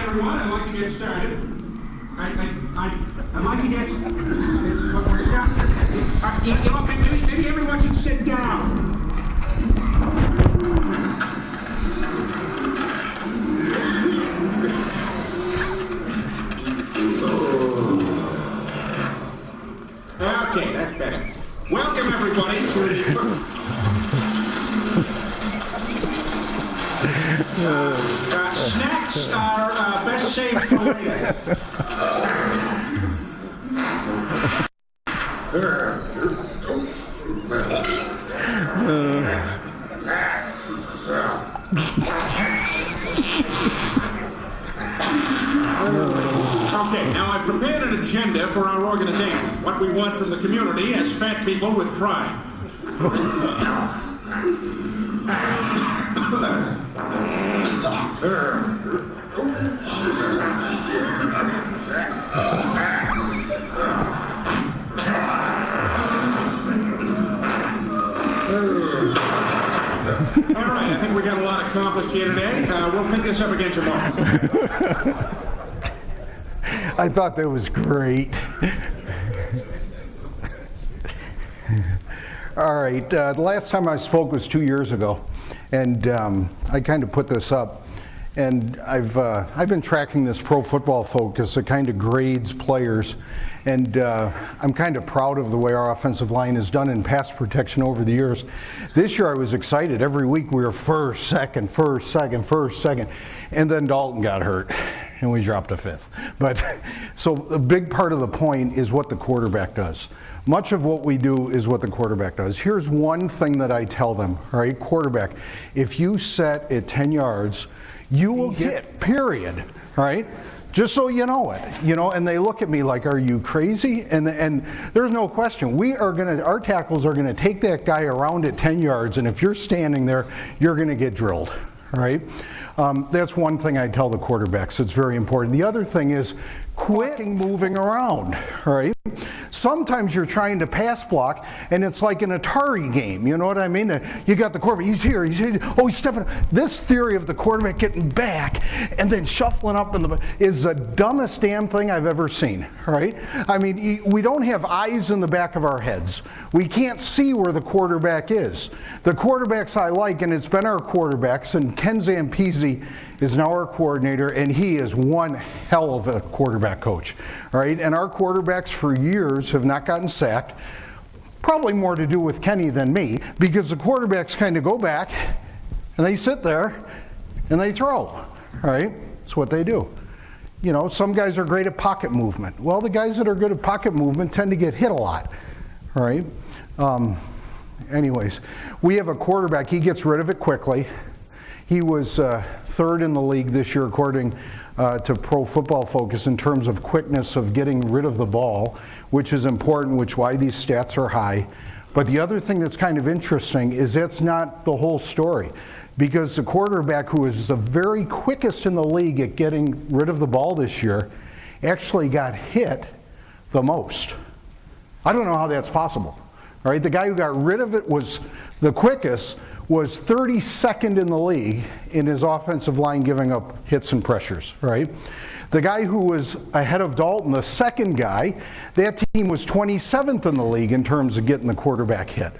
everyone. I'd like to get started. I'd like to get started. Maybe everyone should sit down. Okay, that's better. Welcome, everybody, to the... snacks are best saved for later. Okay, now I've prepared an agenda for our organization. What we want from the community as fat people with pride. All right, I think we got a lot accomplished here today. We'll pick this up again tomorrow. I thought that was great. All right, the last time I spoke was 2 years ago, and I kind of put this up. And I've been tracking this Pro Football Focus that kind of grades players, and I'm kind of proud of the way our offensive line has done in pass protection over the years. This year I was excited. Every week we were first, second, and then Dalton got hurt, and we dropped to fifth. But so a big part of the point is what the quarterback does. Much of what we do is what the quarterback does. Here's one thing that I tell them, all right, quarterback, if you set at 10 yards, you will hit, period, right? Just so you know it, and they look at me like, are you crazy? And there's no question. Our tackles are gonna take that guy around at 10 yards, and if you're standing there, you're gonna get drilled, right? That's one thing I tell the quarterbacks. It's very important. The other thing is quit moving around, right? Sometimes you're trying to pass block, and it's like an Atari game. You know what I mean? You got the quarterback. He's here. Oh, he's stepping. This theory of the quarterback getting back and then shuffling up is the dumbest damn thing I've ever seen. Right? I mean, we don't have eyes in the back of our heads. We can't see where the quarterback is. The quarterbacks I like, and it's been our quarterbacks, and Ken Zampese is now our coordinator, and he is one hell of a quarterback coach. All right? And our quarterbacks for years have not gotten sacked. Probably more to do with Kenny than me, because the quarterbacks kind of go back and they sit there and they throw, right? That's what they do. Some guys are great at pocket movement. Well, the guys that are good at pocket movement tend to get hit a lot, right? Anyways, we have a quarterback, he gets rid of it quickly. He was third in the league this year, according to Pro Football Focus, in terms of quickness of getting rid of the ball, which is important, which is why these stats are high. But the other thing that's kind of interesting is that's not the whole story, because the quarterback who is the very quickest in the league at getting rid of the ball this year actually got hit the most. I don't know how that's possible. All right, the guy who got rid of it was the quickest, was 32nd in the league in his offensive line giving up hits and pressures, right? The guy who was ahead of Dalton, the second guy, that team was 27th in the league in terms of getting the quarterback hit,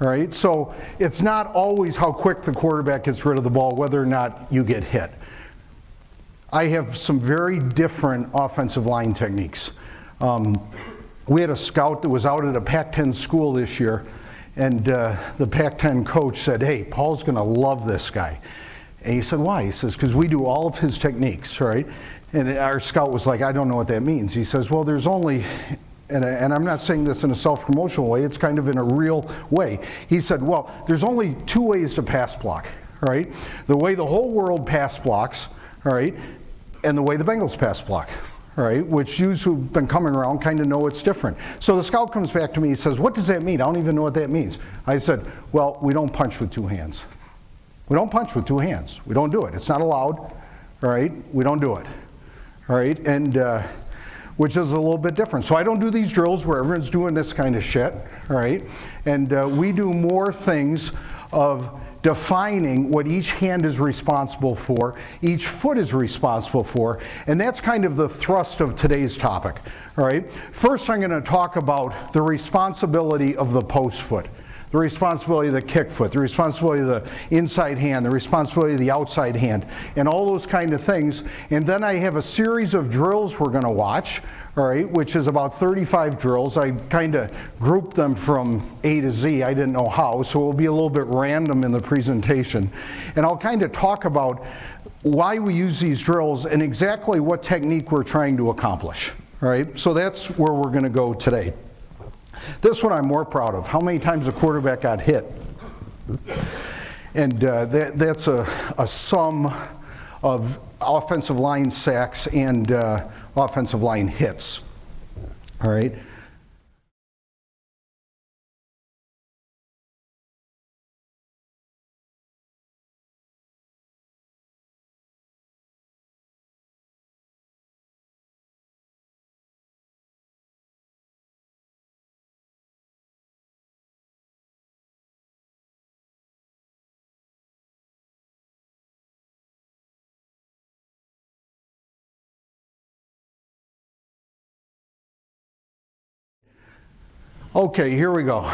all right? So it's not always how quick the quarterback gets rid of the ball, whether or not you get hit. I have some very different offensive line techniques. We had a scout that was out at a Pac-10 school this year, and the Pac-10 coach said, hey, Paul's gonna love this guy. And he said, why? He says, because we do all of his techniques, right? And our scout was like, I don't know what that means. He says, well, there's only, and I'm not saying this in a self-promotional way, it's kind of in a real way. He said, well, there's only two ways to pass block, right? The way the whole world pass blocks, all right, and the way the Bengals pass block. Right, which yous who've been coming around kind of know it's different. So the scout comes back to me, he says, what does that mean? I don't even know what that means. I said, well, we don't punch with two hands. We don't punch with two hands. We don't do it. It's not allowed, all right? We don't do it, all right? And which is a little bit different. So I don't do these drills where everyone's doing this kind of shit, all right? And we do more things of defining what each hand is responsible for, each foot is responsible for, and that's kind of the thrust of today's topic. All right. First, I'm going to talk about the responsibility of the post foot, the responsibility of the kick foot, the responsibility of the inside hand, the responsibility of the outside hand, and all those kind of things. And then I have a series of drills we're going to watch, all right, which is about 35 drills. I kind of grouped them from A to Z. I didn't know how, so it will be a little bit random in the presentation. And I'll kind of talk about why we use these drills and exactly what technique we're trying to accomplish, all right? So that's where we're going to go today. This one I'm more proud of. How many times a quarterback got hit? And that's a sum of offensive line sacks and offensive line hits. All right. Okay, here we go.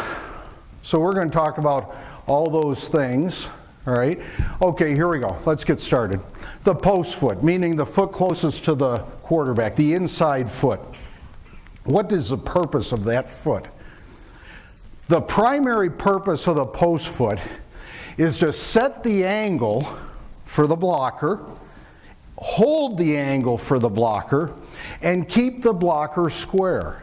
So we're going to talk about all those things, all right? Okay, here we go. Let's get started. The post foot, meaning the foot closest to the quarterback, the inside foot. What is the purpose of that foot? The primary purpose of the post foot is to set the angle for the blocker, hold the angle for the blocker, and keep the blocker square.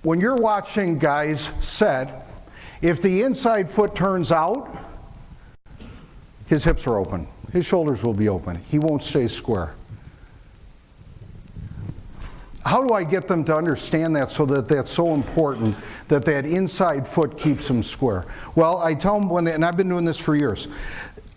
When you're watching guys set, if the inside foot turns out, his hips are open. His shoulders will be open. He won't stay square. How do I get them to understand that so that that's so important that that inside foot keeps them square? Well, I tell them and I've been doing this for years.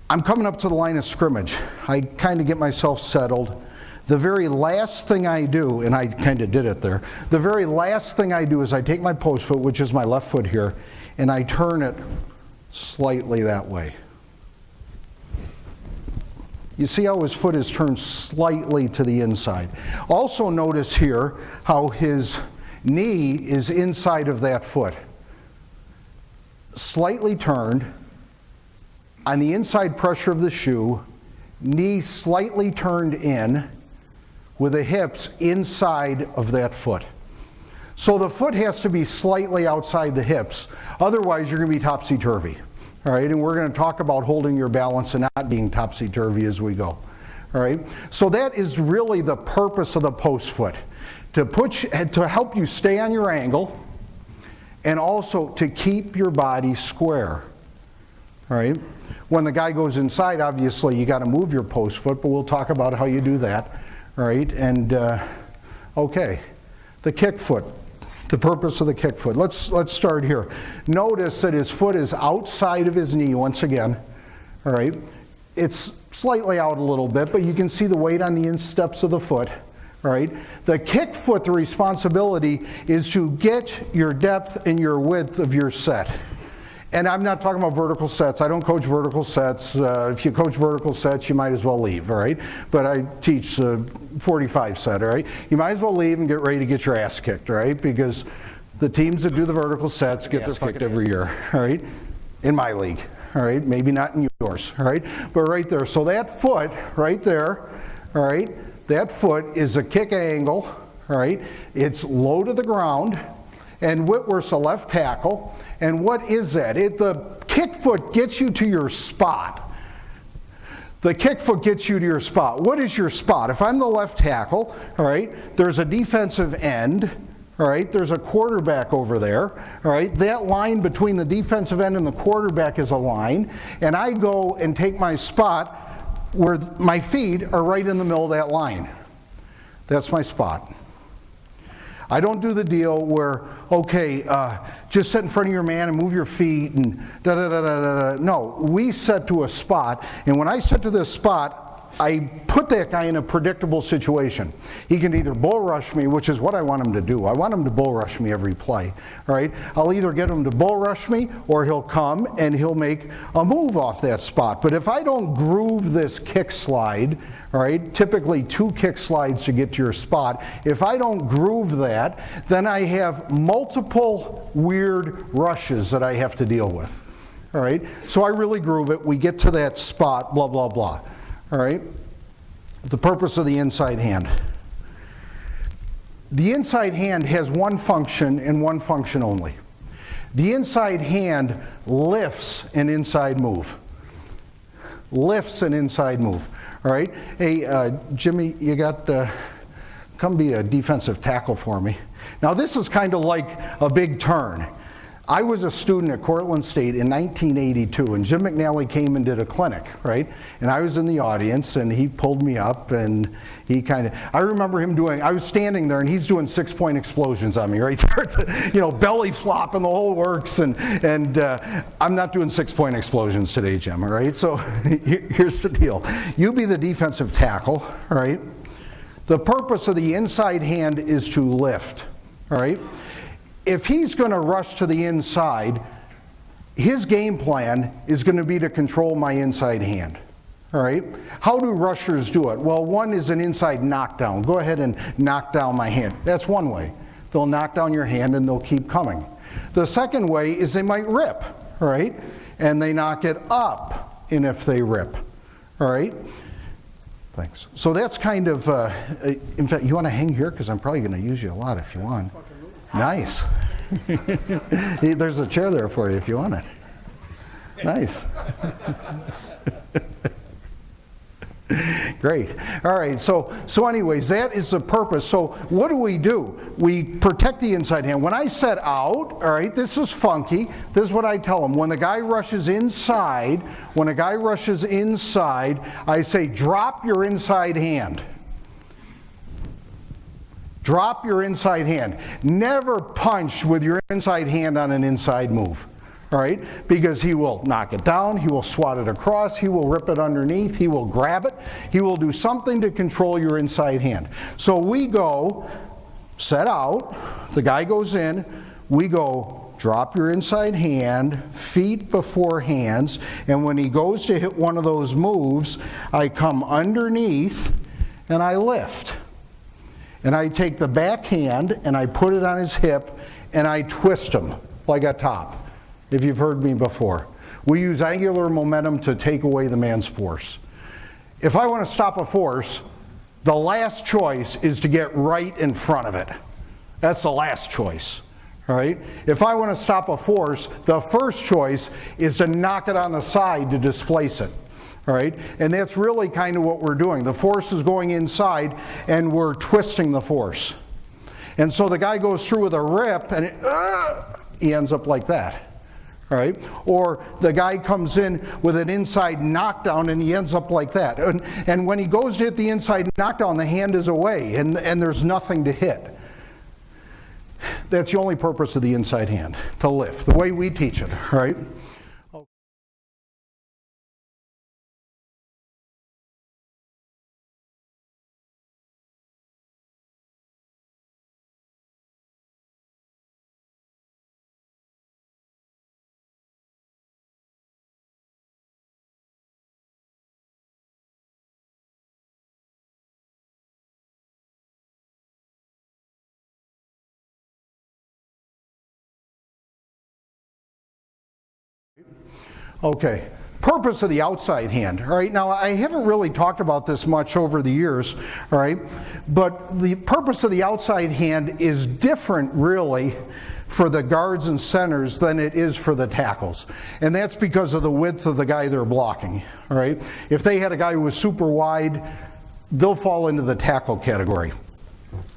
I'm coming up to the line of scrimmage. I kind of get myself settled. The very last thing I do, and I kind of did it there, the very last thing I do is I take my post foot, which is my left foot here, and I turn it slightly that way. You see how his foot is turned slightly to the inside. Also notice here how his knee is inside of that foot. Slightly turned, on the inside pressure of the shoe, knee slightly turned in, with the hips inside of that foot. So the foot has to be slightly outside the hips, otherwise you're going to be topsy-turvy. All right, and we're going to talk about holding your balance and not being topsy-turvy as we go. All right, so that is really the purpose of the post foot, to help you stay on your angle and also to keep your body square. All right, when the guy goes inside, obviously you got to move your post foot, but we'll talk about how you do that. All right, and okay, the kick foot, the purpose of the kick foot. Let's start here. Notice that his foot is outside of his knee once again. All right, it's slightly out a little bit, but you can see the weight on the insteps of the foot. All right, the kick foot, the responsibility is to get your depth and your width of your set. And I'm not talking about vertical sets. I don't coach vertical sets. If you coach vertical sets, you might as well leave, all right? But I teach 45 set, all right? You might as well leave and get ready to get your ass kicked, all right? Because the teams that do the vertical sets get their kicked every year, all right? In my league, all right? Maybe not in yours, all right? But right there, so that foot right there, all right? That foot is a kick angle, all right? It's low to the ground, and Whitworth's a left tackle. And what is that? The kick foot gets you to your spot. The kick foot gets you to your spot. What is your spot? If I'm the left tackle, all right, there's a defensive end, all right, there's a quarterback over there, all right, that line between the defensive end and the quarterback is a line, and I go and take my spot where my feet are right in the middle of that line. That's my spot. I don't do the deal where, okay, just sit in front of your man and move your feet and da-da-da-da-da-da. No, we set to a spot, and when I set to this spot, I put that guy in a predictable situation. He can either bull rush me, which is what I want him to do. I want him to bull rush me every play, all right? I'll either get him to bull rush me, or he'll come and he'll make a move off that spot. But if I don't groove this kick slide, all right, typically 2 kick slides to get to your spot, if I don't groove that, then I have multiple weird rushes that I have to deal with. All right, so I really groove it. We get to that spot, blah, blah, blah. All right, the purpose of the inside hand. The inside hand has one function and one function only. The inside hand lifts an inside move. Lifts an inside move. All right, hey, Jimmy, you got, come be a defensive tackle for me. Now this is kind of like a big turn. I was a student at Cortland State in 1982, and Jim McNally came and did a clinic, right? And I was in the audience, and he pulled me up, and he kind of, I remember him doing, I was standing there, and he's doing 6-point explosions on me, right there, you know, belly flop and the whole works, and I'm not doing 6-point explosions today, Jim, all right? So here's the deal. You be the defensive tackle, all right? The purpose of the inside hand is to lift, all right? If he's going to rush to the inside, his game plan is going to be to control my inside hand. All right? How do rushers do it? Well, one is an inside knockdown. Go ahead and knock down my hand. That's one way. They'll knock down your hand and they'll keep coming. The second way is they might rip, all right? And they knock it up, and if they rip, all right? Thanks. So that's kind of, in fact, you want to hang here? Because I'm probably going to use you a lot if you want. Nice. There's a chair there for you if you want it. Nice. Great. All right, so anyways, that is the purpose. So what do? We protect the inside hand. When I set out, all right, this is funky. This is what I tell them. When the guy rushes inside, I say, drop your inside hand. Drop your inside hand. Never punch with your inside hand on an inside move, all right? Because he will knock it down, he will swat it across, he will rip it underneath, he will grab it, he will do something to control your inside hand. So we go, set out, the guy goes in, we go, drop your inside hand, feet before hands, and when he goes to hit one of those moves, I come underneath and I lift. And I take the back hand and I put it on his hip and I twist him like a top, if you've heard me before. We use angular momentum to take away the man's force. If I want to stop a force, the last choice is to get right in front of it. That's the last choice, all right? If I want to stop a force, the first choice is to knock it on the side to displace it. All right, and that's really kind of what we're doing. The force is going inside, and we're twisting the force. And so the guy goes through with a rip, and he ends up like that. All right, or the guy comes in with an inside knockdown, and he ends up like that. And when he goes to hit the inside knockdown, the hand is away, and there's nothing to hit. That's the only purpose of the inside hand, to lift, the way we teach it. All right. Okay, purpose of the outside hand, all right? Now, I haven't really talked about this much over the years, all right? But the purpose of the outside hand is different, really, for the guards and centers than it is for the tackles. And that's because of the width of the guy they're blocking, all right? If they had a guy who was super wide, they'll fall into the tackle category.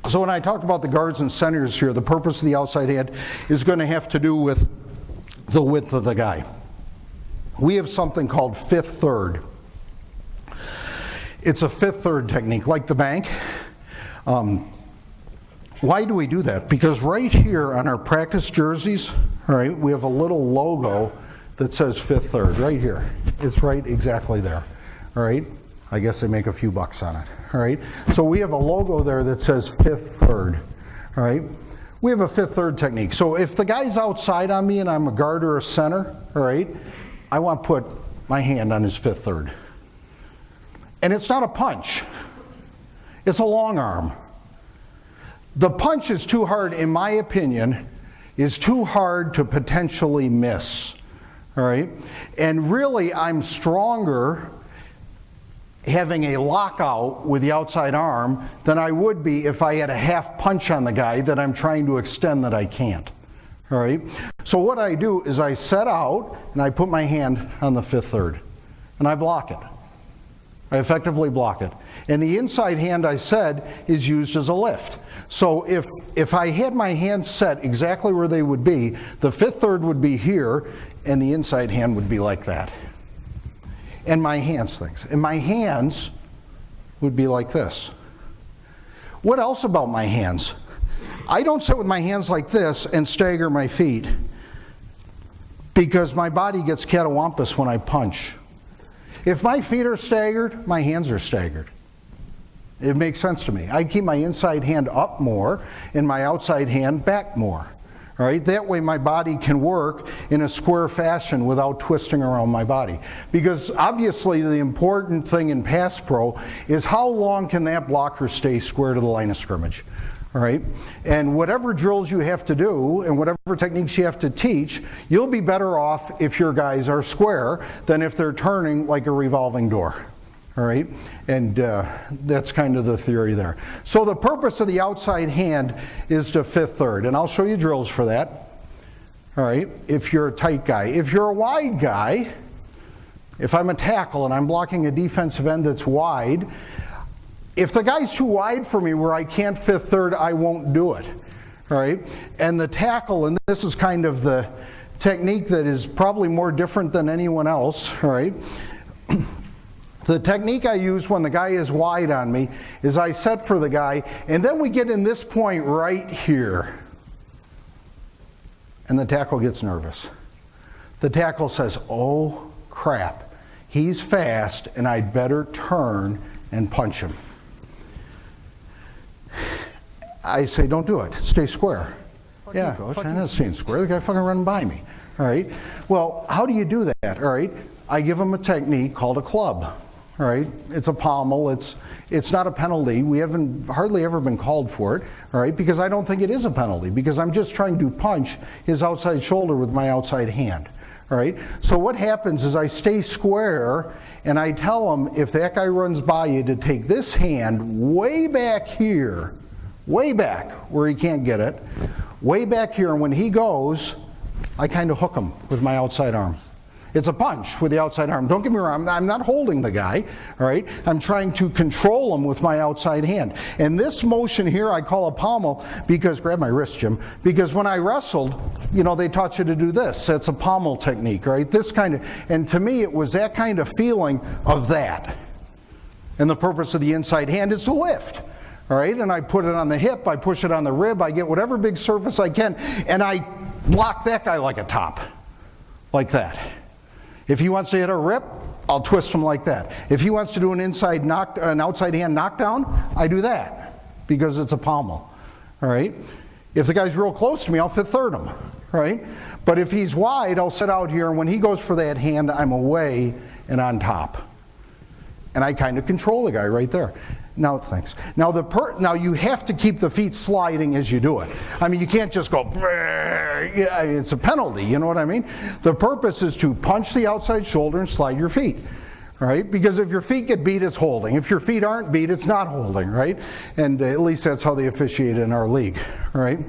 So when I talk about the guards and centers here, the purpose of the outside hand is going to have to do with the width of the guy. We have something called fifth third. It's a fifth third technique, like the bank. Why do we do that? Because right here on our practice jerseys, all right, we have a little logo that says fifth third right here. It's right exactly there, all right? I guess they make a few bucks on it, all right? So we have a logo there that says fifth third, all right? We have a fifth third technique. So if the guy's outside on me and I'm a guard or a center, all right, I want to put my hand on his fifth third. And it's not a punch. It's a long arm. The punch is too hard, in my opinion, is too hard to potentially miss, all right? And really, I'm stronger having a lockout with the outside arm than I would be if I had a half punch on the guy that I'm trying to extend that I can't, all right? So what I do is I set out and I put my hand on the fifth third and I block it. I effectively block it. And the inside hand, I said, is used as a lift. So if I had my hands set exactly where they would be, the fifth third would be here, and the inside hand would be like that. And my hands would be like this. What else about my hands? I don't sit with my hands like this and stagger my feet because my body gets catawampus when I punch. If my feet are staggered, my hands are staggered. It makes sense to me. I keep my inside hand up more and my outside hand back more. All right? That way my body can work in a square fashion without twisting around my body. Because obviously the important thing in pass pro is how long can that blocker stay square to the line of scrimmage. All right? And whatever drills you have to do and whatever techniques you have to teach, you'll be better off if your guys are square than if they're turning like a revolving door. All right? And that's kind of the theory there. So the purpose of the outside hand is to fifth third, and I'll show you drills for that. All right? If you're a tight guy. If you're a wide guy, if I'm a tackle and I'm blocking a defensive end that's wide, if the guy's too wide for me where I can't fifth third, I won't do it. All right? And the tackle, and this is kind of the technique that is probably more different than anyone else, all right? The technique I use when the guy is wide on me is I set for the guy, and then we get in this point right here. And the tackle gets nervous. The tackle says, oh crap, he's fast and I'd better turn and punch him. I say, don't do it. Stay square. Yeah, coach, I'm not staying square. The guy fucking running by me. All right? Well, how do you do that? All right? I give him a technique called a club. All right? It's a pommel. It's not a penalty. We haven't hardly ever been called for it. All right? Because I don't think it is a penalty. Because I'm just trying to punch his outside shoulder with my outside hand. All right? So what happens is I stay square and I tell him if that guy runs by you to take this hand way back here, way back where he can't get it, way back here, and when he goes, I kind of hook him with my outside arm. It's a punch with the outside arm. Don't get me wrong, I'm not holding the guy, all right? I'm trying to control him with my outside hand. And this motion here I call a pommel because, grab my wrist, Jim, because when I wrestled, you know, they taught you to do this. It's a pommel technique, right? This kind of, and to me it was that kind of feeling of that. And the purpose of the inside hand is to lift. All right, and I put it on the hip, I push it on the rib, I get whatever big surface I can, and I block that guy like a top, like that. If he wants to hit a rip, I'll twist him like that. If he wants to do an outside hand knockdown, I do that because it's a pommel. All right. If the guy's real close to me, I'll fifth third him. Right. But if he's wide, I'll sit out here, and when he goes for that hand, I'm away and on top, and I kind of control the guy right there. Now, thanks. Now, now you have to keep the feet sliding as you do it. I mean, you can't just go, it's a penalty, you know what I mean? The purpose is to punch the outside shoulder and slide your feet, right? Because if your feet get beat, it's holding. If your feet aren't beat, it's not holding, right? And at least that's how they officiate in our league, right?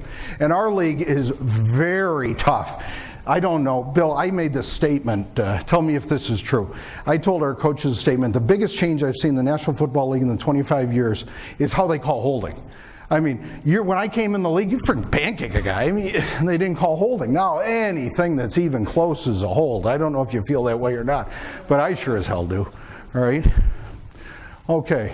And our league is very tough. I don't know. Bill, I made this statement. Tell me if this is true. I told our coaches a statement. The biggest change I've seen in the National Football League in the 25 years is how they call holding. I mean, when I came in the league, you freaking pancake a guy. I mean, they didn't call holding. Now, anything that's even close is a hold. I don't know if you feel that way or not, but I sure as hell do. All right? Okay.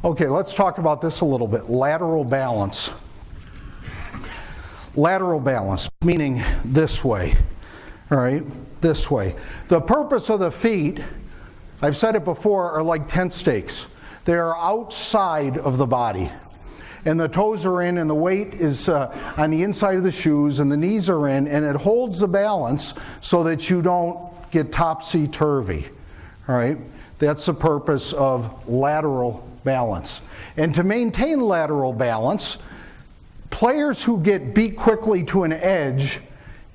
Okay, let's talk about this a little bit. Lateral balance. Lateral balance, meaning this way, all right? This way. The purpose of the feet, I've said it before, are like tent stakes. They are outside of the body. And the toes are in, and the weight is on the inside of the shoes, and the knees are in, and it holds the balance so that you don't get topsy-turvy, all right? That's the purpose of lateral balance. And to maintain lateral balance, players who get beat quickly to an edge,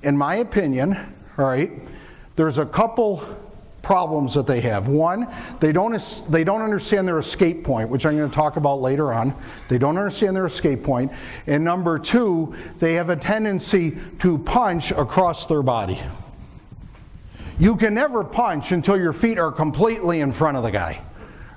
in my opinion, all right, there's a couple problems that they have. One, they don't understand their escape point, which I'm going to talk about later on. They don't understand their escape point. And number two, they have a tendency to punch across their body. You can never punch until your feet are completely in front of the guy.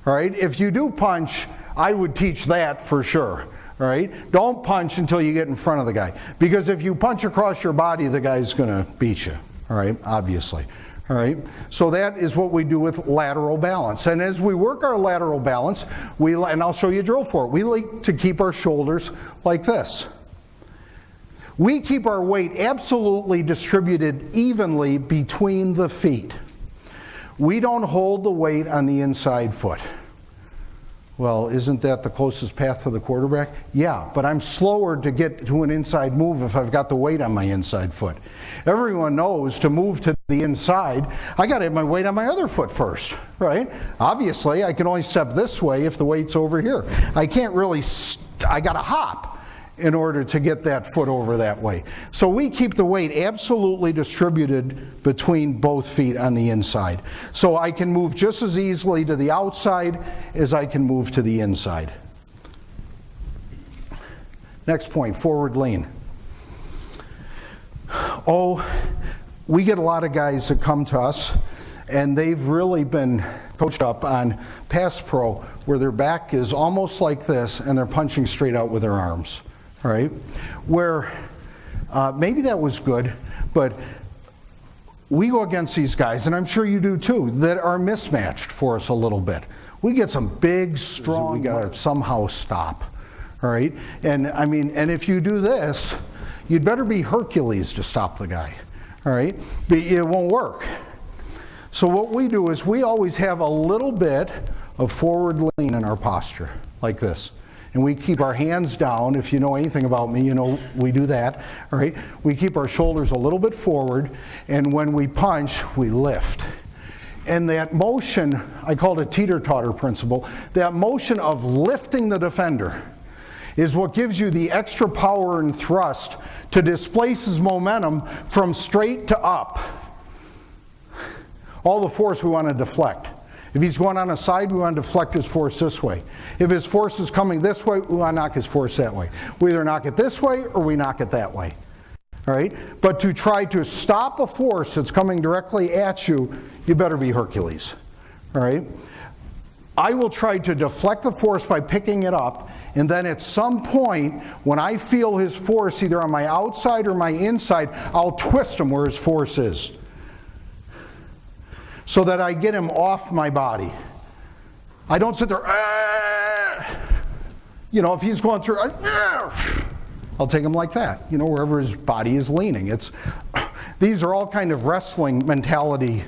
All right? If you do punch, I would teach that for sure. All right? Don't punch until you get in front of the guy. Because if you punch across your body, the guy's going to beat you. All right? Obviously. All right, so that is what we do with lateral balance. And as we work our lateral balance, and I'll show you a drill for it, we like to keep our shoulders like this. We keep our weight absolutely distributed evenly between the feet. We don't hold the weight on the inside foot. Well, isn't that the closest path to the quarterback? Yeah, but I'm slower to get to an inside move if I've got the weight on my inside foot. Everyone knows to move to the inside, I got to have my weight on my other foot first, right? Obviously, I can only step this way if the weight's over here. I can't really, I got to hop in order to get that foot over that way. So we keep the weight absolutely distributed between both feet on the inside. So I can move just as easily to the outside as I can move to the inside. Next point, forward lean. Oh, we get a lot of guys that come to us and they've really been coached up on pass pro where their back is almost like this and they're punching straight out with their arms. All right, where maybe that was good, but we go against these guys, and I'm sure you do too, that are mismatched for us a little bit. We get some big, strong, we got to somehow stop. All right, and I mean, and if you do this, you'd better be Hercules to stop the guy. All right, but it won't work. So what we do is we always have a little bit of forward lean in our posture, like this. And we keep our hands down. If you know anything about me, you know we do that. All right? We keep our shoulders a little bit forward, and when we punch, we lift. And that motion, I call it teeter-totter principle, that motion of lifting the defender is what gives you the extra power and thrust to displace his momentum from straight to up. All the force we want to deflect. If he's going on a side, we want to deflect his force this way. If his force is coming this way, we want to knock his force that way. We either knock it this way or we knock it that way. All right? But to try to stop a force that's coming directly at you, you better be Hercules. All right? I will try to deflect the force by picking it up, and then at some point, when I feel his force either on my outside or my inside, I'll twist him where his force is, so that I get him off my body. I don't sit there, you know, if he's going through, I'll take him like that, you know, wherever his body is leaning. These are all kind of wrestling mentality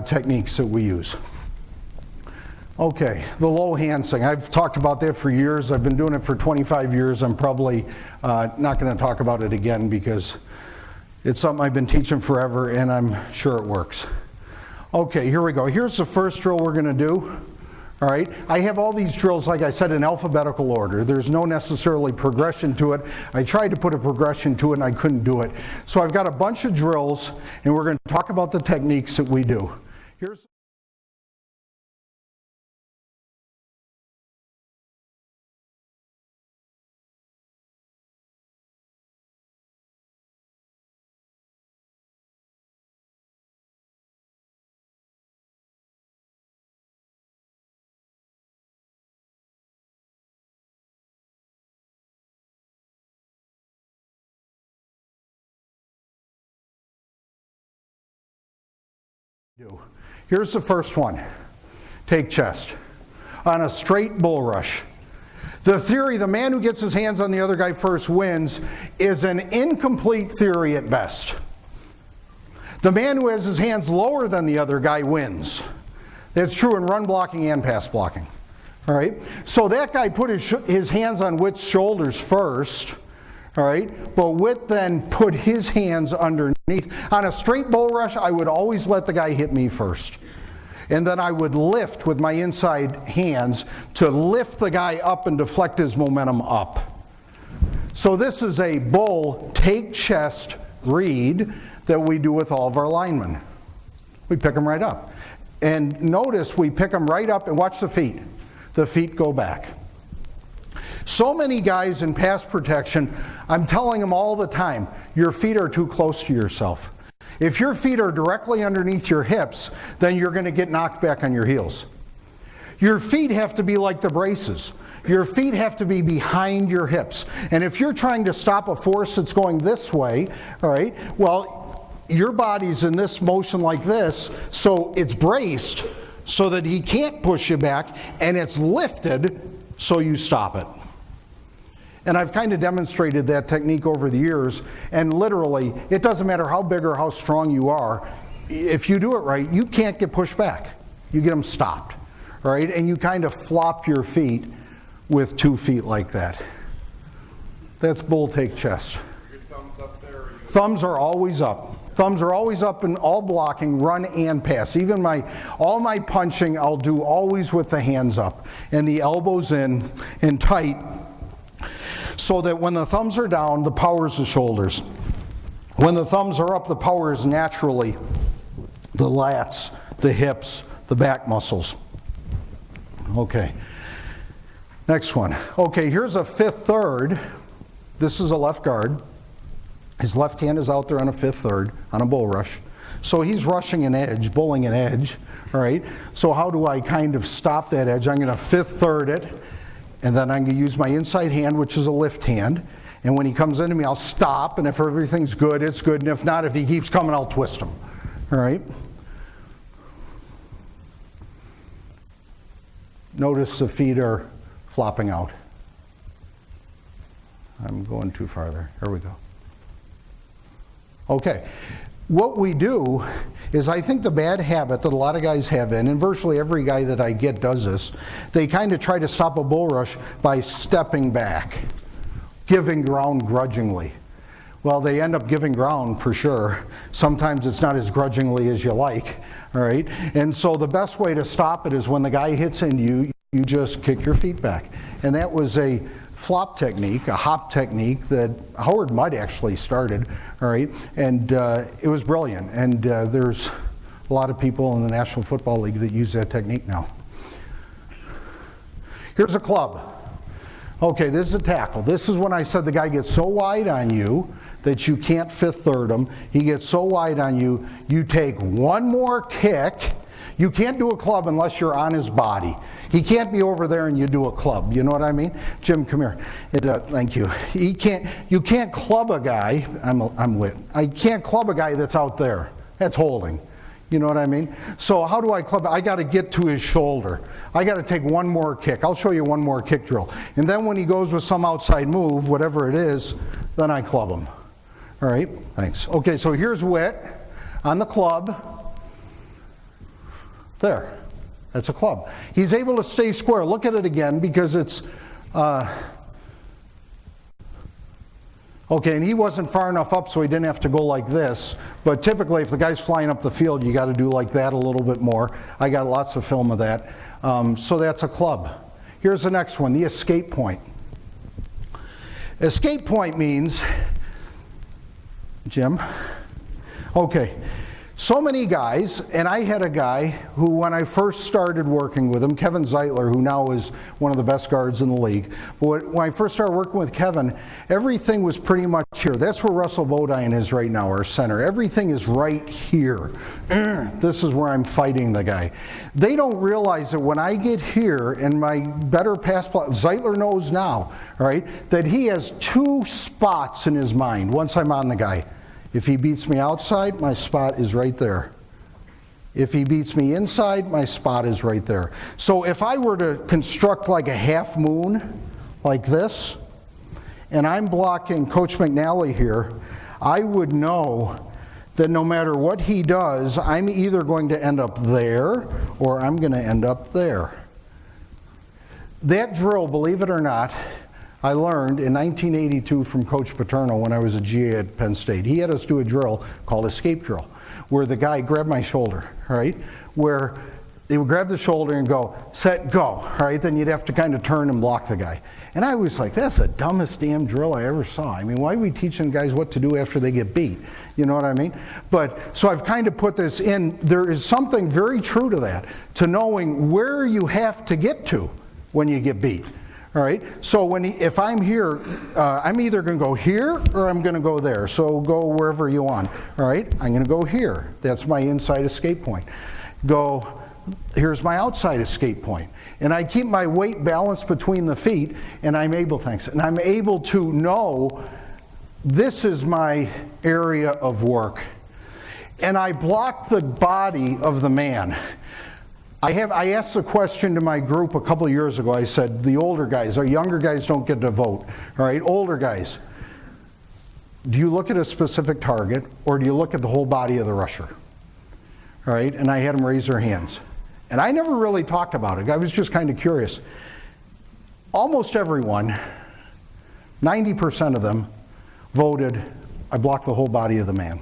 techniques that we use. Okay, the low hand swing. I've talked about that for years. I've been doing it for 25 years. I'm probably not going to talk about it again because it's something I've been teaching forever and I'm sure it works. Okay, here we go. Here's the first drill we're going to do. All right, I have all these drills, like I said, in alphabetical order. There's no necessarily progression to it. I tried to put a progression to it and I couldn't do it. So I've got a bunch of drills and we're going to talk about the techniques that we do. Here's Here's the first one. Take chest. On a straight bull rush, The theory, the man who gets his hands on the other guy first wins, is an incomplete theory at best. The man who has his hands lower than the other guy wins. That's true in run blocking and pass blocking. All right? So that guy put his hands on Witt's shoulders first, all right? But Witt then put his hands underneath. On a straight bull rush, I would always let the guy hit me first. And then I would lift with my inside hands to lift the guy up and deflect his momentum up. So this is a bull take chest read that we do with all of our linemen. We pick them right up. And notice we pick them right up and watch the feet. The feet go back. So many guys in pass protection, I'm telling them all the time, your feet are too close to yourself. If your feet are directly underneath your hips, then you're going to get knocked back on your heels. Your feet have to be like the braces. Your feet have to be behind your hips. And if you're trying to stop a force that's going this way, all right, well, your body's in this motion like this, so it's braced so that he can't push you back, and it's lifted so you stop it. And I've kind of demonstrated that technique over the years, and literally, it doesn't matter how big or how strong you are, if you do it right, you can't get pushed back. You get them stopped, all right? And you kind of flop your feet with 2 feet like that. That's bull take chest. Your thumbs up there? Thumbs are always up. Thumbs are always up in all blocking, run and pass. Even all my punching, I'll do always with the hands up and the elbows in and tight, so that when the thumbs are down, the power is the shoulders. When the thumbs are up, the power is naturally the lats, the hips, the back muscles. Okay. Next one. Okay, here's a fifth third. This is a left guard. His left hand is out there on a fifth third on a bull rush. So he's rushing an edge, bulling an edge, all right? So how do I kind of stop that edge? I'm going to fifth third it, and then I'm going to use my inside hand, which is a lift hand. And when he comes into me, I'll stop, and if everything's good, it's good. And if not, if he keeps coming, I'll twist him, all right? Notice the feet are flopping out. I'm going too far there. Here we go. Okay. What we do is, I think the bad habit that a lot of guys have, and virtually every guy that I get does this, they kind of try to stop a bull rush by stepping back, giving ground grudgingly. Well, they end up giving ground for sure. Sometimes it's not as grudgingly as you like, all right? And so the best way to stop it is when the guy hits into you, you just kick your feet back. And that was a flop technique, a hop technique that Howard Mudd actually started, all right? And it was brilliant. And there's a lot of people in the National Football League that use that technique now. Here's a club. Okay, this is a tackle. This is when I said the guy gets so wide on you that you can't fifth third him. He gets so wide on you, you take one more kick. You can't do a club unless you're on his body. He can't be over there and you do a club. You know what I mean? Jim, come here. Thank you. You can't club a guy. I'm lit. I can't club a guy that's out there. That's holding. You know what I mean? So how do I club? I got to get to his shoulder. I got to take one more kick. I'll show you one more kick drill. And then when he goes with some outside move, whatever it is, then I club him. All right? Thanks. Okay, so here's Witt on the club. There. That's a club. He's able to stay square. Look at it again because it's... Okay, and he wasn't far enough up so he didn't have to go like this. But typically if the guy's flying up the field, you got to do like that a little bit more. I got lots of film of that. So that's a club. Here's the next one, the escape point. Escape point means... Jim? Okay. So many guys, and I had a guy who, when I first started working with him, Kevin Zeitler, who now is one of the best guards in the league, but when I first started working with Kevin, everything was pretty much here. That's where Russell Bodine is right now, our center. Everything is right here. This is where I'm fighting the guy. They don't realize that when I get here and my better pass block, Zeitler knows now, all right, that he has 2 spots in his mind once I'm on the guy. If he beats me outside, my spot is right there. If he beats me inside, my spot is right there. So if I were to construct like a half moon, like this, and I'm blocking Coach McNally here, I would know that no matter what he does, I'm either going to end up there or I'm going to end up there. That drill, believe it or not, I learned in 1982 from Coach Paterno when I was a GA at Penn State. He had us do a drill called escape drill, where the guy grabbed my shoulder, right? Where they would grab the shoulder and go, set, go, right? Then you'd have to kind of turn and block the guy. And I was like, that's the dumbest damn drill I ever saw. I mean, why are we teaching guys what to do after they get beat? You know what I mean? But, so I've kind of put this in, there is something very true to that, to knowing where you have to get to when you get beat. All right, so if I'm here, I'm either going to go here or I'm going to go there. So go wherever you want. All right, I'm going to go here. That's my inside escape point. Here's my outside escape point. And I keep my weight balanced between the feet, and I'm able to know this is my area of work. And I block the body of the man. I asked the question to my group a couple of years ago. I said, the older guys, our younger guys don't get to vote. All right, older guys, do you look at a specific target or do you look at the whole body of the rusher? All right, and I had them raise their hands. And I never really talked about it. I was just kind of curious. Almost everyone, 90% of them, voted, I blocked the whole body of the man.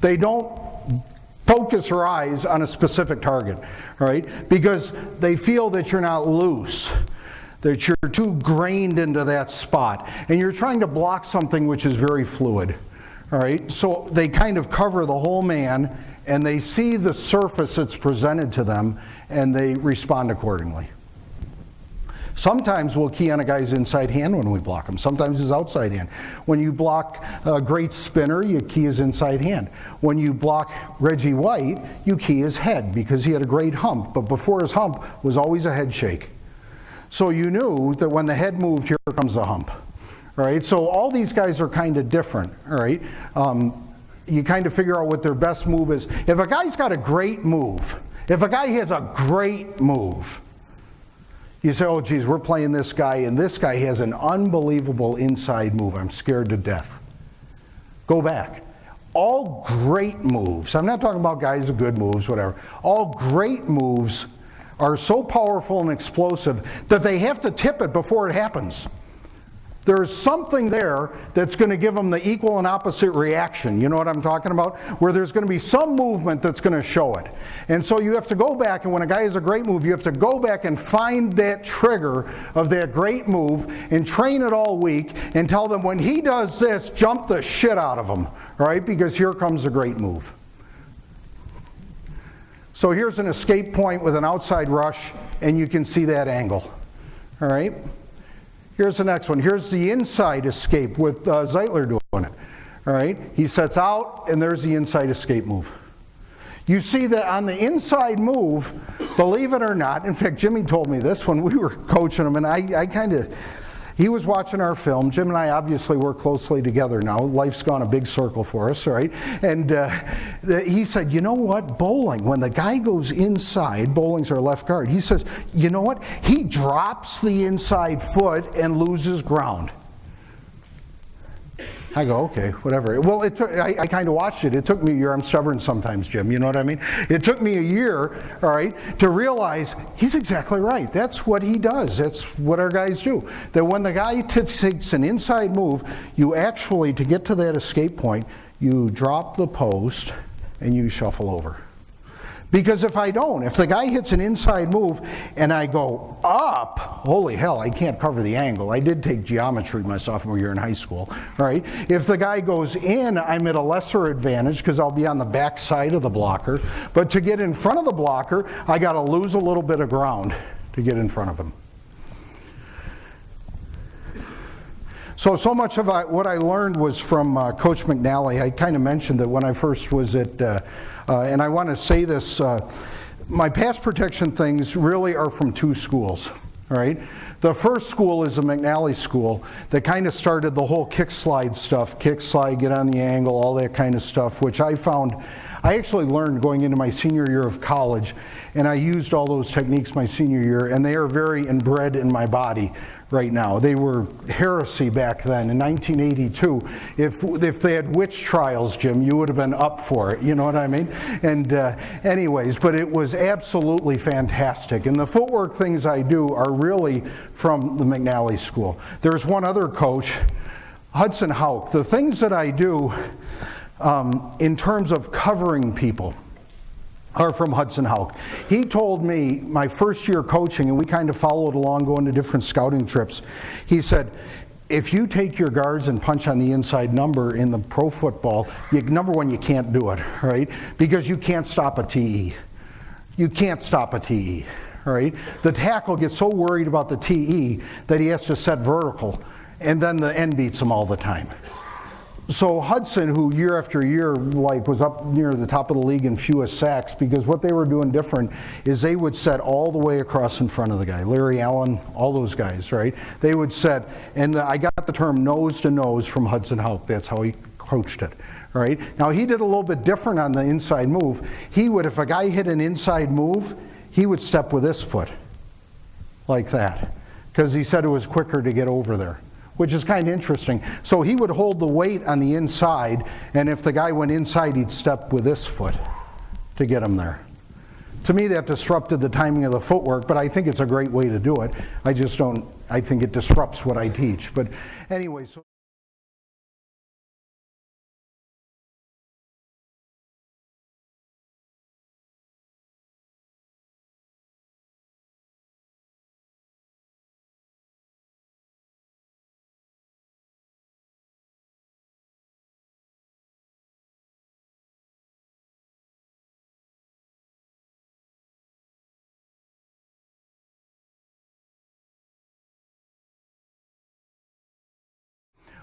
They don't focus their eyes on a specific target, right? Because they feel that you're not loose, that you're too grained into that spot, and you're trying to block something which is very fluid, all right? So they kind of cover the whole man, and they see the surface that's presented to them, and they respond accordingly. Sometimes we'll key on a guy's inside hand when we block him. Sometimes his outside hand. When you block a great spinner, you key his inside hand. When you block Reggie White, you key his head because he had a great hump. But before his hump was always a head shake. So you knew that when the head moved, here comes the hump. All right. So all these guys are kind of different. All right. You kind of figure out what their best move is. If a guy's got a great move, if a guy has a great move, you say, oh, geez, we're playing this guy, and this guy has an unbelievable inside move. I'm scared to death. Go back. All great moves, I'm not talking about guys with good moves, whatever. All great moves are so powerful and explosive that they have to tip it before it happens. There's something there that's going to give them the equal and opposite reaction. You know what I'm talking about? Where there's going to be some movement that's going to show it. And so you have to go back, and when a guy has a great move, you have to go back and find that trigger of that great move and train it all week and tell them when he does this, jump the shit out of him, all right? Because here comes a great move. So here's an escape point with an outside rush, and you can see that angle, all right? Here's the next one. Here's the inside escape with Zeitler doing it. All right, he sets out, and there's the inside escape move. You see that on the inside move, believe it or not, in fact, Jimmy told me this when we were coaching him, and I kind of, he was watching our film. Jim and I obviously work closely together now. Life's gone a big circle for us, right? And he said, you know what, bowling, when the guy goes inside, bowling's our left guard, he says, you know what, he drops the inside foot and loses ground. I go, okay, whatever. Well, I kind of watched it. It took me a year. I'm stubborn sometimes, Jim, you know what I mean? It took me a year, all right, to realize he's exactly right. That's what he does. That's what our guys do. That when the guy takes an inside move, you actually, to get to that escape point, you drop the post and you shuffle over. Because if the guy hits an inside move and I go up, holy hell, I can't cover the angle. I did take geometry my sophomore year in high school, right? If the guy goes in, I'm at a lesser advantage because I'll be on the back side of the blocker. But to get in front of the blocker, I got to lose a little bit of ground to get in front of him. So much of what I learned was from Coach McNally. I kind of mentioned that when I first was at, and I want to say this, my pass protection things really are from two schools, all right? The first school is the McNally school that kind of started the whole kick slide stuff, kick slide, get on the angle, all that kind of stuff, which I found, I actually learned going into my senior year of college, and I used all those techniques my senior year, and they are very inbred in my body, right now. They were heresy back then in 1982. If they had witch trials, Jim, you would have been up for it, you know what I mean? And anyways, but it was absolutely fantastic. And the footwork things I do are really from the McNally School. There's one other coach, Hudson Houck. The things that I do in terms of covering people are from Hudson Houck. He told me my first year coaching, and we kind of followed along going to different scouting trips. He said, if you take your guards and punch on the inside number in the pro football, number one, you can't do it, right? Because you can't stop a TE. You can't stop a TE, right? The tackle gets so worried about the TE that he has to set vertical, and then the end beats him all the time. So Hudson, who year after year was up near the top of the league in fewest sacks, because what they were doing different is they would set all the way across in front of the guy. Larry Allen, all those guys, right? They would set, and I got the term nose to nose from Hudson Houck. That's how he coached it, right? Now he did a little bit different on the inside move. He would, if a guy hit an inside move, he would step with this foot, like that, because he said it was quicker to get over there, which is kind of interesting. So he would hold the weight on the inside, and if the guy went inside, he'd step with this foot to get him there. To me, that disrupted the timing of the footwork, but I think it's a great way to do it. I think it disrupts what I teach. But anyway, so.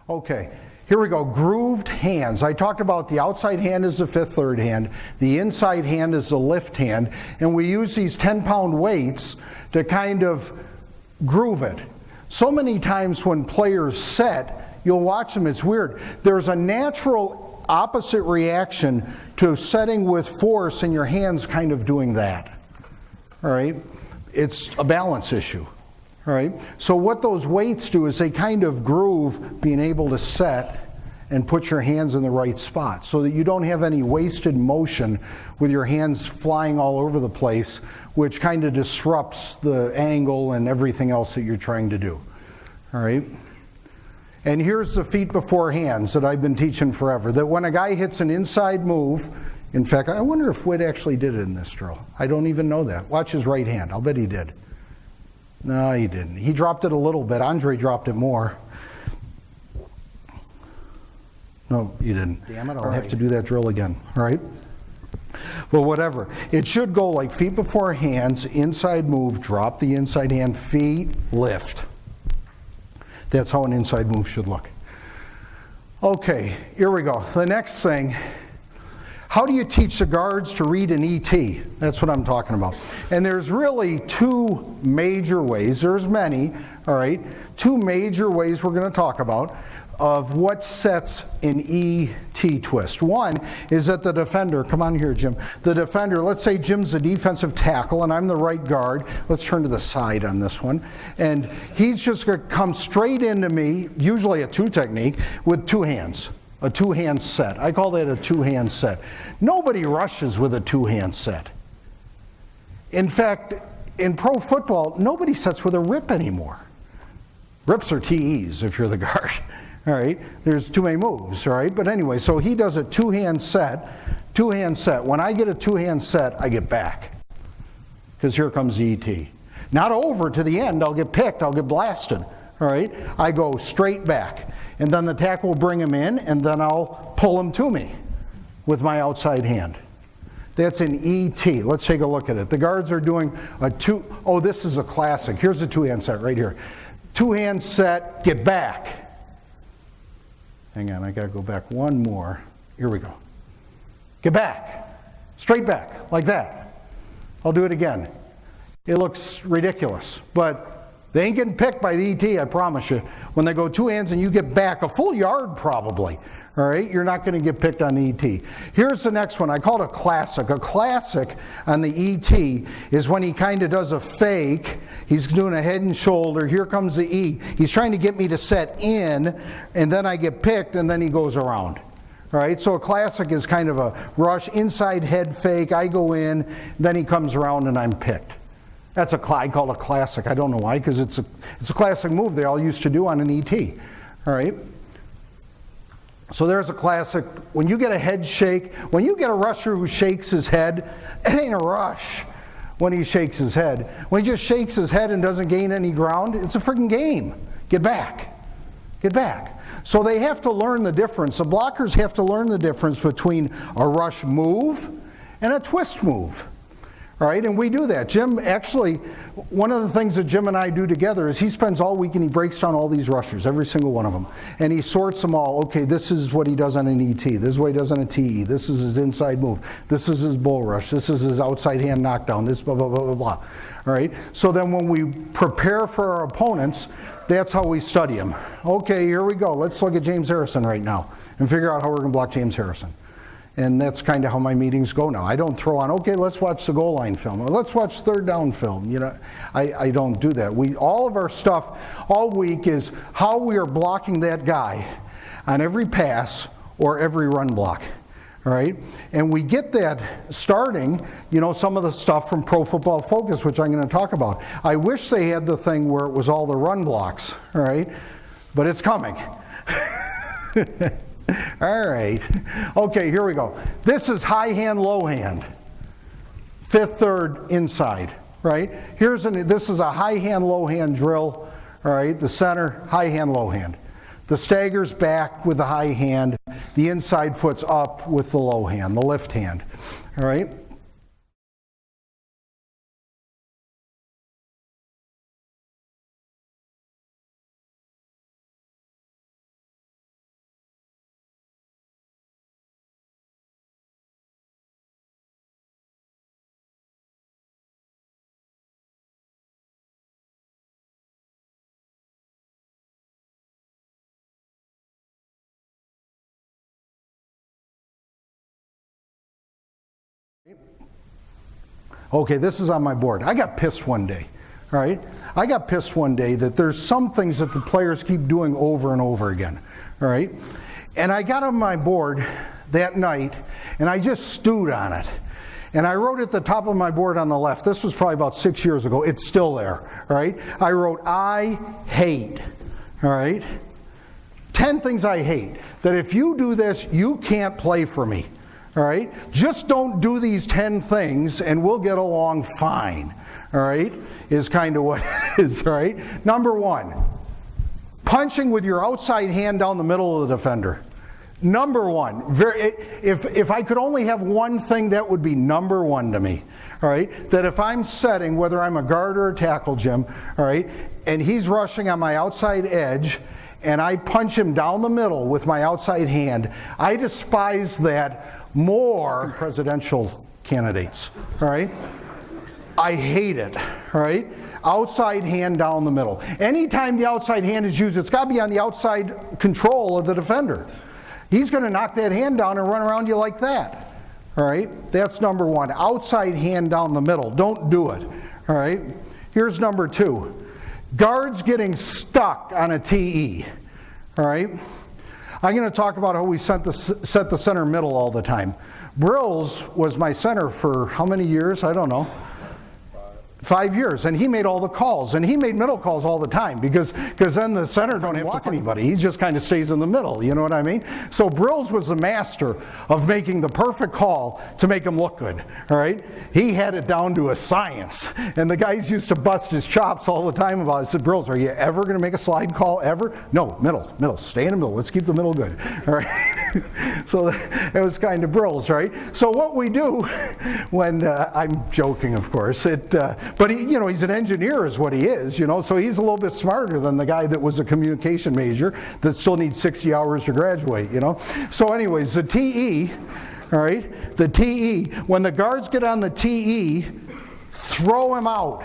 Okay, here we go. Grooved hands. I talked about the outside hand is the fifth third hand, the inside hand is the lift hand, and we use these 10-pound weights to kind of groove it. So many times when players set, you'll watch them, it's weird. There's a natural opposite reaction to setting with force and your hands kind of doing that. All right? It's a balance issue. All right, so what those weights do is they kind of groove being able to set and put your hands in the right spot so that you don't have any wasted motion with your hands flying all over the place, which kind of disrupts the angle and everything else that you're trying to do. All right, and here's the feet before hands that I've been teaching forever, that when a guy hits an inside move, in fact, I wonder if Whit actually did it in this drill. I don't even know that. Watch his right hand. I'll bet he did. No, he didn't. He dropped it a little bit. Andre dropped it more. No, you didn't. Damn it, I'll have to do that drill again. All right? Well, whatever. It should go like feet before hands, inside move, drop the inside hand, feet, lift. That's how an inside move should look. Okay, here we go. The next thing. How do you teach the guards to read an ET? That's what I'm talking about. And there's really two major ways. There's many, all right? Two major ways we're going to talk about of what sets an ET twist. One is that the defender, come on here, Jim. The defender, let's say Jim's the defensive tackle and I'm the right guard. Let's turn to the side on this one. And he's just going to come straight into me, usually a two technique, with two hands. A two-hand set. I call that a two-hand set. Nobody rushes with a two-hand set. In fact, in pro football, nobody sets with a rip anymore. Rips are TEs if you're the guard. All right, there's too many moves, all right? But anyway, so he does a two-hand set. Two-hand set. When I get a two-hand set, I get back. Because here comes the ET. Not over to the end. I'll get picked. I'll get blasted. All right, I go straight back. And then the tackle will bring him in, and then I'll pull him to me with my outside hand. That's an ET. Let's take a look at it. The guards are doing a oh, this is a classic. Here's the two-hand set right here. Two-hand set, get back. Hang on, I gotta go back one more. Here we go. Get back. Straight back, like that. I'll do it again. It looks ridiculous, but They ain't getting picked by the ET, I promise you. When they go two hands and you get back a full yard probably, all right, you're not going to get picked on the ET. Here's the next one. I call it a classic. A classic on the ET is when he kind of does a fake. He's doing a head and shoulder. Here comes the E. He's trying to get me to set in, and then I get picked, and then he goes around. All right, so a classic is kind of a rush, inside head fake. I go in, then he comes around, and I'm picked. That's I call it a classic. I don't know why, because it's a classic move they all used to do on an ET. All right. So there's a classic. When you get a head shake, when you get a rusher who shakes his head, it ain't a rush when he shakes his head. When he just shakes his head and doesn't gain any ground, it's a freaking game. Get back. Get back. So they have to learn the difference. The blockers have to learn the difference between a rush move and a twist move. All right, and we do that. Jim, actually, one of the things that Jim and I do together is he spends all week and he breaks down all these rushers, every single one of them. And he sorts them all. Okay, this is what he does on an ET. This is what he does on a TE. This is his inside move. This is his bull rush. This is his outside hand knockdown. This blah, blah, blah, blah, blah. All right, so then when we prepare for our opponents, that's how we study them. Okay, here we go. Let's look at James Harrison right now and figure out how we're going to block James Harrison. And that's kind of how my meetings go now. I don't throw on, okay, let's watch the goal line film, or let's watch third down film. You know, I don't do that. All of our stuff all week is how we are blocking that guy on every pass or every run block. All right, and we get that starting, you know, some of the stuff from Pro Football Focus, which I'm going to talk about. I wish they had the thing where it was all the run blocks, all right, but it's coming. All right. Okay, here we go. This is high hand, low hand. Fifth, third, inside, right? This is a high hand, low hand drill, all right? The center, high hand, low hand. The stagger's back with the high hand. The inside foot's up with the low hand, the left hand, all right? Okay, this is on my board. I got pissed one day, all right? I got pissed one day that there's some things that the players keep doing over and over again, all right? And I got on my board that night, and I just stewed on it. And I wrote at the top of my board on the left, this was probably about 6 years ago, it's still there, all right? I wrote, I hate, all right? 10 things I hate. That if you do this, you can't play for me. All right? Just don't do these 10 things and we'll get along fine. All right? Is kind of what it is, all right? Number one, punching with your outside hand down the middle of the defender. Number one. If I could only have one thing, that would be number one to me. All right? That if I'm setting, whether I'm a guard or a tackle, Jim, all right, and he's rushing on my outside edge, and I punch him down the middle with my outside hand, I despise that more than presidential candidates, all right? I hate it, all right? Outside hand down the middle. Anytime the outside hand is used, it's got to be on the outside control of the defender. He's going to knock that hand down and run around you like that, all right? That's number one. Outside hand down the middle. Don't do it, all right? Here's number two. Guards getting stuck on a TE, all right? I'm going to talk about how we set the center middle all the time. Brills was my center for how many years? I don't know. 5 years, and he made all the calls, and he made middle calls all the time because then the center don't have to walk anybody. He just kind of stays in the middle, you know what I mean? So Brills was the master of making the perfect call to make him look good, all right? He had it down to a science, and the guys used to bust his chops all the time about it. I said, Brills, are you ever going to make a slide call, ever? No, middle, stay in the middle. Let's keep the middle good, all right? So it was kind of Brills, right? So what we do when, I'm joking, of course, but he, you know, he's an engineer is what he is, you know, so he's a little bit smarter than the guy that was a communication major that still needs 60 hours to graduate, you know. So anyways, the TE, all right, the TE, when the guards get on the TE, throw him out,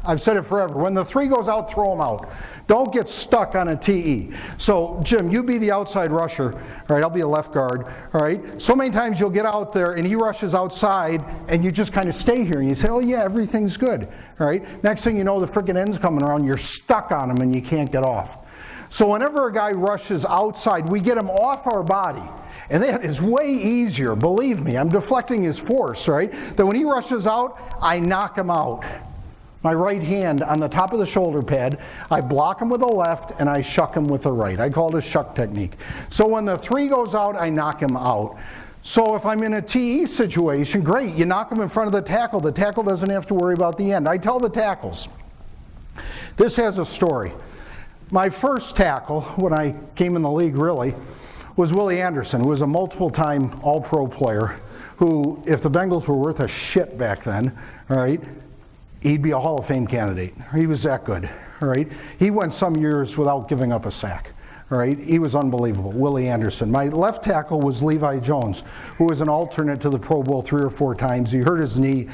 I've said it forever. When the 3 goes out, throw them out. Don't get stuck on a TE. So, Jim, you be the outside rusher. All right, I'll be a left guard. All right. So many times you'll get out there and he rushes outside and you just kind of stay here and you say, oh yeah, everything's good. All right. Next thing you know, the freaking end's coming around. You're stuck on him and you can't get off. So whenever a guy rushes outside, we get him off our body. And that is way easier, believe me. I'm deflecting his force, right? That when he rushes out, I knock him out. My right hand on the top of the shoulder pad, I block him with the left and I shuck him with the right. I call it a shuck technique. So when the 3 goes out, I knock him out. So if I'm in a TE situation, great, you knock him in front of the tackle doesn't have to worry about the end. I tell the tackles, this has a story. My first tackle, when I came in the league really, was Willie Anderson, who was a multiple-time All-Pro player, who, if the Bengals were worth a shit back then, all right, he'd be a Hall of Fame candidate. He was that good, all right? He went some years without giving up a sack, all right? He was unbelievable, Willie Anderson. My left tackle was Levi Jones, who was an alternate to the Pro Bowl 3 or 4 times. He hurt his knee.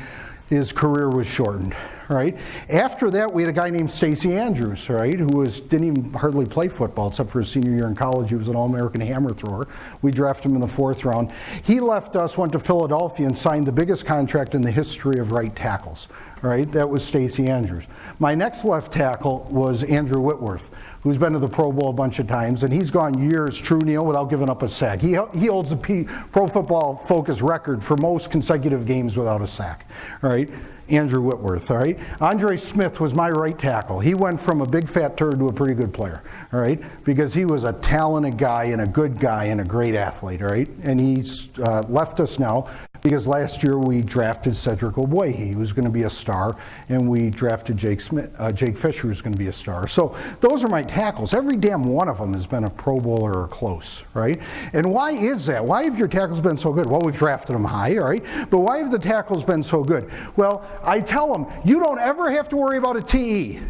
His career was shortened, right? After that, we had a guy named Stacey Andrews, right, who didn't even hardly play football except for his senior year in college. He was an All-American hammer thrower. We drafted him in the 4th round. He left us, went to Philadelphia, and signed the biggest contract in the history of right tackles, right? That was Stacey Andrews. My next left tackle was Andrew Whitworth, who's been to the Pro Bowl a bunch of times, and he's gone years, true Neil, without giving up a sack. He holds the Pro Football Focus record for most consecutive games without a sack, all right? Andrew Whitworth, all right? Andre Smith was my right tackle. He went from a big fat turd to a pretty good player, all right? Because he was a talented guy and a good guy and a great athlete, all right? And he's left us now because last year we drafted Cedric Ogbuehi, he was going to be a star, and we drafted Jake Fisher, who's going to be a star. So those are my tackles. Every damn one of them has been a Pro Bowler or close, right? And why is that? Why have your tackles been so good? Well, we've drafted them high, all right? But why have the tackles been so good? Well, I tell them, you don't ever have to worry about a TE.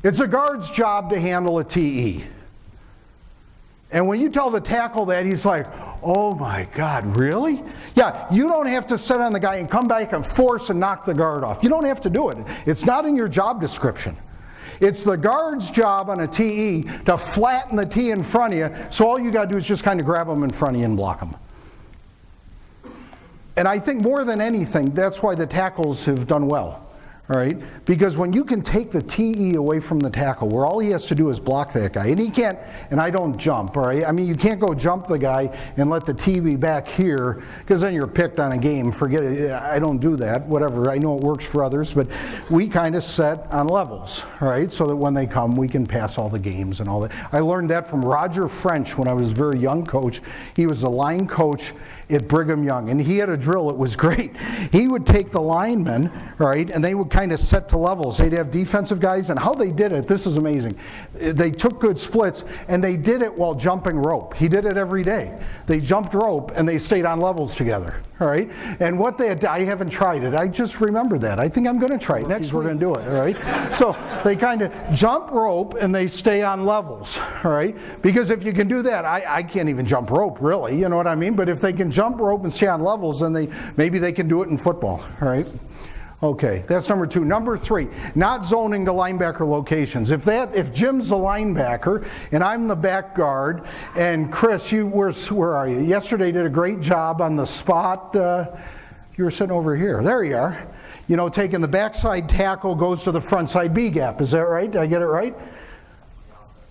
It's a guard's job to handle a TE. And when you tell the tackle that, he's like, oh my God, really? Yeah, you don't have to sit on the guy and come back and force and knock the guard off. You don't have to do it. It's not in your job description. It's the guard's job on a TE to flatten the T in front of you, so all you got to do is just kind of grab them in front of you and block them. And I think more than anything, that's why the tackles have done well. All right? Because when you can take the TE away from the tackle, where all he has to do is block that guy, and he can't, and I don't jump, all right? I mean, you can't go jump the guy and let the T be back here, because then you're picked on a game. Forget it. I don't do that, whatever. I know it works for others, but we kind of set on levels, all right? So that when they come, we can pass all the games and all that. I learned that from Roger French when I was a very young coach. He was a line coach at Brigham Young, and he had a drill. It was great. He would take the linemen, right, and they would kind of set to levels. They'd have defensive guys, and how they did it, this is amazing. They took good splits, and they did it while jumping rope. He did it every day. They jumped rope, and they stayed on levels together, all right? And what they had, I haven't tried it. I just remember that. I think I'm going to try it. Next we're going to do it, all right? So they kind of jump rope, and they stay on levels, all right? Because if you can do that, I can't even jump rope, really, you know what I mean? But if they can jump rope and stay on levels, then maybe they can do it in football, all right? Okay, that's number 2. Number 3, not zoning to linebacker locations. If Jim's the linebacker and I'm the back guard, and Chris, where are you? Yesterday did a great job on the spot. You were sitting over here. There you are. You know, taking the backside tackle goes to the front side B gap. Is that right? Did I get it right?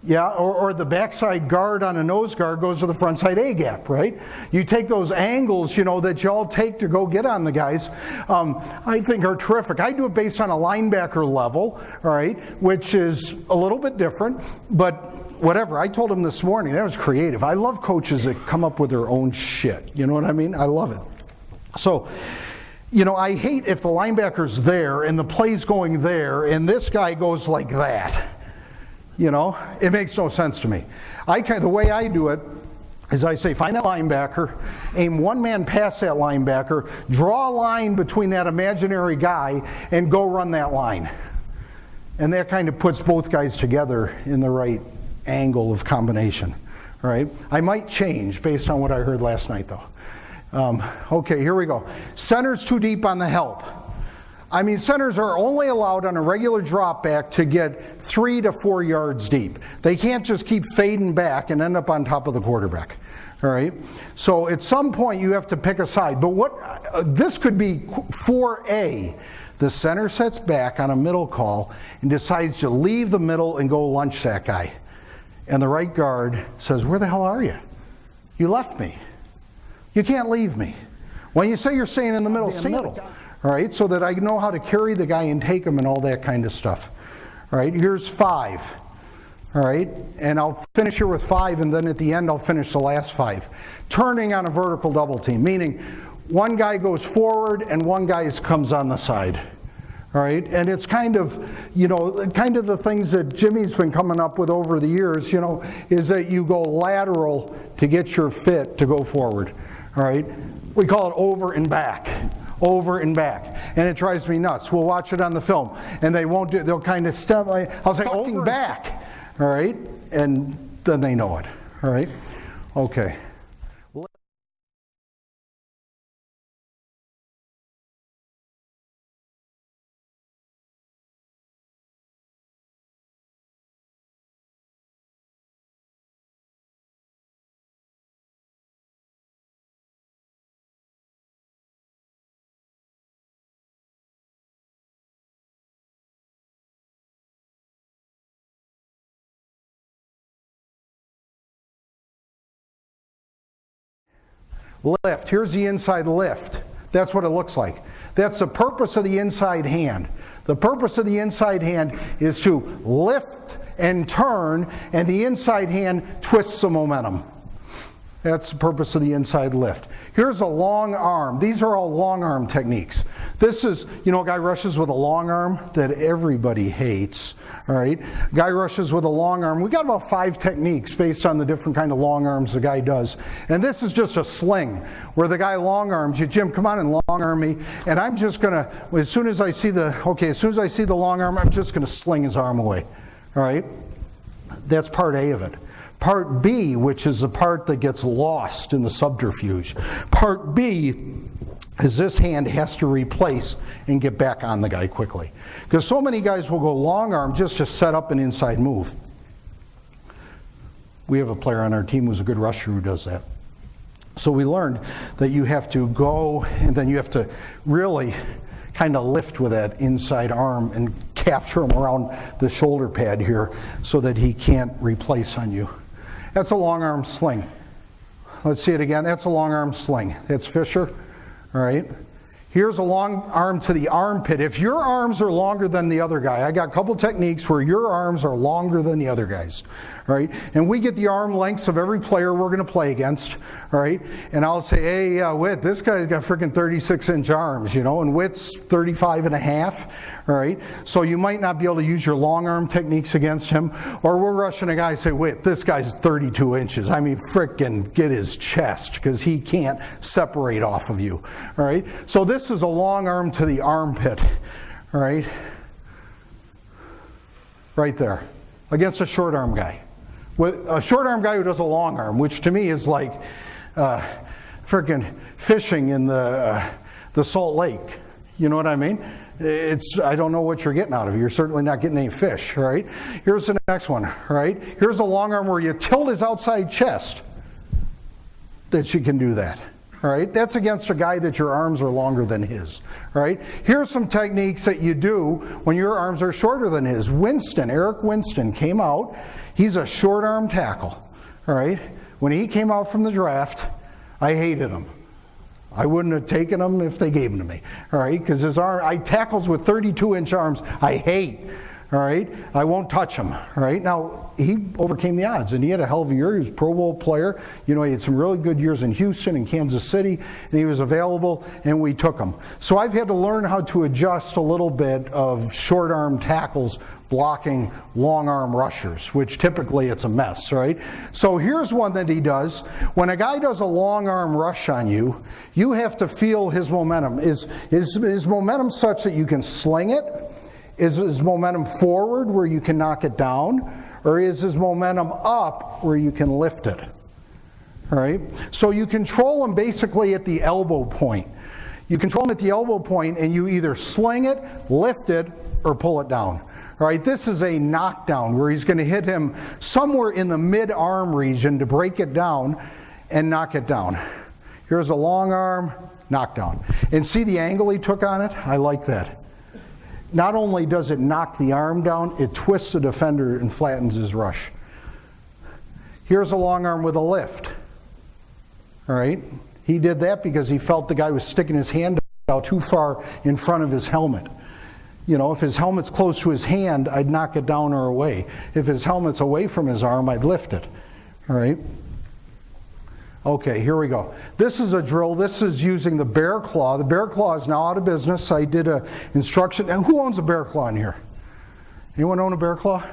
Yeah, or the backside guard on a nose guard goes to the front side A gap, right? You take those angles, you know, that y'all take to go get on the guys, I think are terrific. I do it based on a linebacker level, all right, which is a little bit different, but whatever. I told him this morning, that was creative. I love coaches that come up with their own shit. You know what I mean? I love it. So, you know, I hate if the linebacker's there and the play's going there and this guy goes like that. You know, it makes no sense to me. The way I do it is I say, find that linebacker, aim one man past that linebacker, draw a line between that imaginary guy, and go run that line. And that kind of puts both guys together in the right angle of combination. All right? I might change based on what I heard last night, though. Okay, here we go. Center's too deep on the help. I mean, centers are only allowed on a regular drop back to get 3 to 4 yards deep. They can't just keep fading back and end up on top of the quarterback. All right? So at some point you have to pick a side. But what this could be 4A. The center sets back on a middle call and decides to leave the middle and go lunch that guy. And the right guard says, "Where the hell are you? You left me. You can't leave me. When you say you're staying in the middle, stay in the middle." All right, so that I know how to carry the guy and take him and all that kind of stuff. All right, here's 5. All right, and I'll finish here with 5, and then at the end I'll finish the last 5. Turning on a vertical double team, meaning one guy goes forward and one guy comes on the side. All right, and it's kind of, kind of the things that Jimmy's been coming up with over the years, is that you go lateral to get your fit to go forward. All right, we call it over and back. Over and back, and it drives me nuts. We'll watch it on the film, and they won't do. They'll kind of step. I'll say over back, all right, and then they know it. All right, okay. Lift. Here's the inside lift. That's what it looks like. That's the purpose of the inside hand. The purpose of the inside hand is to lift and turn, and the inside hand twists the momentum. That's the purpose of the inside lift. Here's a long arm. These are all long arm techniques. This is, a guy rushes with a long arm that everybody hates, all right? Guy rushes with a long arm. We got about 5 techniques based on the different kind of long arms the guy does. And this is just a sling where the guy long arms you. Jim, come on and long arm me. And I'm just gonna, as soon as I see the long arm, I'm just gonna sling his arm away, all right? That's part A of it. Part B, which is the part that gets lost in the subterfuge. Part B is this hand has to replace and get back on the guy quickly. Because so many guys will go long arm just to set up an inside move. We have a player on our team who's a good rusher who does that. So we learned that you have to go and then you have to really kind of lift with that inside arm and capture him around the shoulder pad here so that he can't replace on you. That's a long arm sling. Let's see it again. That's a long arm sling. That's Fisher. All right. Here's a long arm to the armpit. If your arms are longer than the other guy, I got a couple techniques where your arms are longer than the other guys. All right. And we get the arm lengths of every player we're going to play against. All right. And I'll say, hey, Whit, this guy's got freaking 36-inch arms, and Whit's 35 and a half. All right. So you might not be able to use your long arm techniques against him. Or we're rushing a guy and say, Whit, this guy's 32 inches. I mean, frickin' get his chest because he can't separate off of you. All right. So this is a long arm to the armpit, all right? Right there, against a short arm guy. With a short arm guy who does a long arm, which to me is like freaking fishing in the Salt Lake. You know what I mean? I don't know what you're getting out of it. You're certainly not getting any fish, all right? Here's the next one, all right? Here's a long arm where you tilt his outside chest. That you can do that. All right, that's against a guy that your arms are longer than his. All right, here's some techniques that you do when your arms are shorter than his. Eric Winston came out. He's a short arm tackle. All right, when he came out from the draft, I hated him. I wouldn't have taken him if they gave him to me. All right, because I tackles with 32-inch arms. I hate. All right, I won't touch him. All right, now he overcame the odds and he had a hell of a year. He was a Pro Bowl player. He had some really good years in Houston and Kansas City, and he was available, and we took him. So I've had to learn how to adjust a little bit of short arm tackles blocking long arm rushers, which typically it's a mess. Right? So here's one that he does. When a guy does a long arm rush on you, you have to feel his momentum. Is momentum such that you can sling it? Is his momentum forward where you can knock it down? Or is his momentum up where you can lift it? All right? So you control him basically at the elbow point. You control him at the elbow point, and you either sling it, lift it, or pull it down. All right, this is a knockdown where he's going to hit him somewhere in the mid-arm region to break it down and knock it down. Here's a long arm, knockdown. And see the angle he took on it? I like that. Not only does it knock the arm down, it twists the defender and flattens his rush. Here's a long arm with a lift. All right, he did that because he felt the guy was sticking his hand out too far in front of his helmet. You know, if his helmet's close to his hand, I'd knock it down or away. If his helmet's away from his arm, I'd lift it. All right? Okay, here we go. This is a drill. This is using the bear claw. The bear claw is now out of business. I did a instruction. And who owns a bear claw in here? Anyone own a bear claw?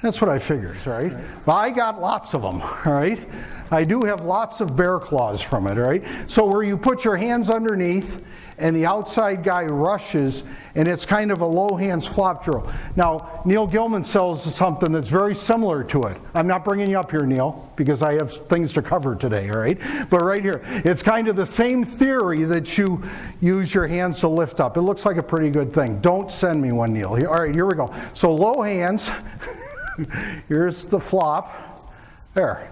That's what I figured, right? Well, I got lots of them, all right? I do have lots of bear claws from it, all right? So where you put your hands underneath and the outside guy rushes, and it's kind of a low hands flop drill. Now, Neil Gilman sells something that's very similar to it. I'm not bringing you up here, Neil, because I have things to cover today, all right? But right here, it's kind of the same theory that you use your hands to lift up. It looks like a pretty good thing. Don't send me one, Neil. All right, here we go. So low hands. Here's the flop. There.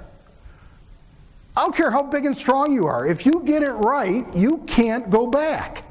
I don't care how big and strong you are. If you get it right, you can't go back.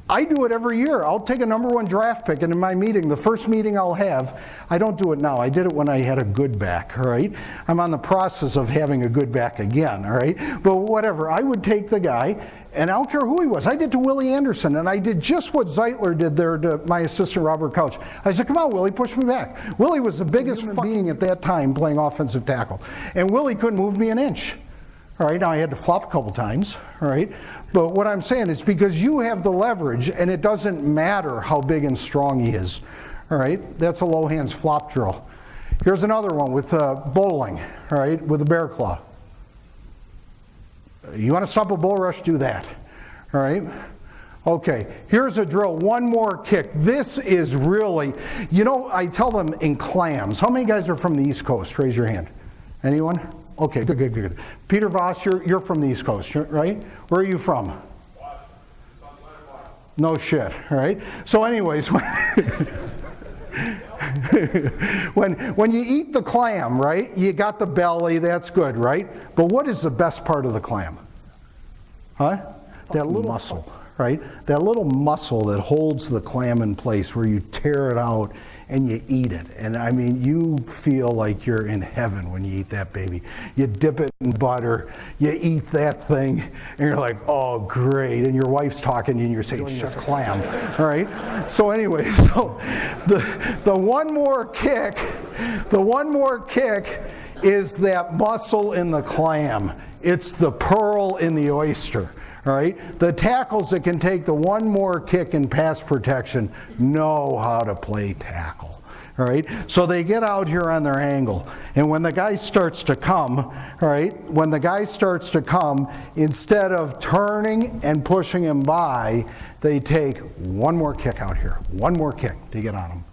I do it every year. I'll take a #1 draft pick, and in my meeting, the first meeting I'll have, I don't do it now. I did it when I had a good back, all right? I'm on the process of having a good back again, all right? But whatever, I would take the guy, and I don't care who he was. I did to Willie Anderson, and I did just what Zeitler did there to my assistant, Robert Couch. I said, come on, Willie, push me back. Willie was the biggest being at that time playing offensive tackle, and Willie couldn't move me an inch. All right, now I had to flop a couple times, all right? But what I'm saying is because you have the leverage, and it doesn't matter how big and strong he is, all right? That's a low hands flop drill. Here's another one with bowling, all right, with a bear claw. You want to stop a bull rush, do that, all right? Okay, here's a drill, one more kick. This is really, you know, I tell them in clams. How many guys are from the East Coast? Raise your hand. Anyone? Okay, good. Peter Voss, you're from the East Coast, right? Where are you from? No shit, all right? So anyways, when you eat the clam, right, you got the belly, that's good, right? But what is the best part of the clam? Huh? That little muscle, right? That little muscle that holds the clam in place where you tear it out and you eat it. And I mean, you feel like you're in heaven when you eat that baby. You dip it in butter, you eat that thing, and you're like, oh, great. And your wife's talking to you and you're saying, it's just clam, all right? So anyway, so the one more kick is that muscle in the clam. It's the pearl in the oyster. All right, the tackles that can take the one more kick in pass protection know how to play tackle. All right, so they get out here on their angle, and when the guy starts to come, all right, instead of turning and pushing him by, they take one more kick out here, one more kick to get on him.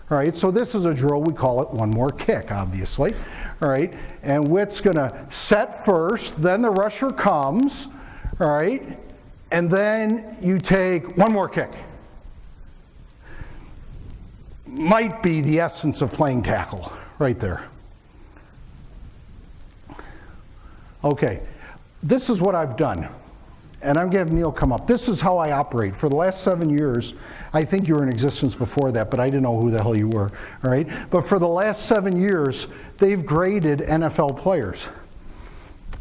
All right, so this is a drill, we call it one more kick, obviously. All right, and Witt's gonna set first, then the rusher comes. All right, and then you take one more kick. Might be the essence of playing tackle right there. Okay, this is what I've done. And I'm going to have Neil come up. This is how I operate. For the last 7 years, I think you were in existence before that, but I didn't know who the hell you were, all right? But for the last 7 years, they've graded NFL players.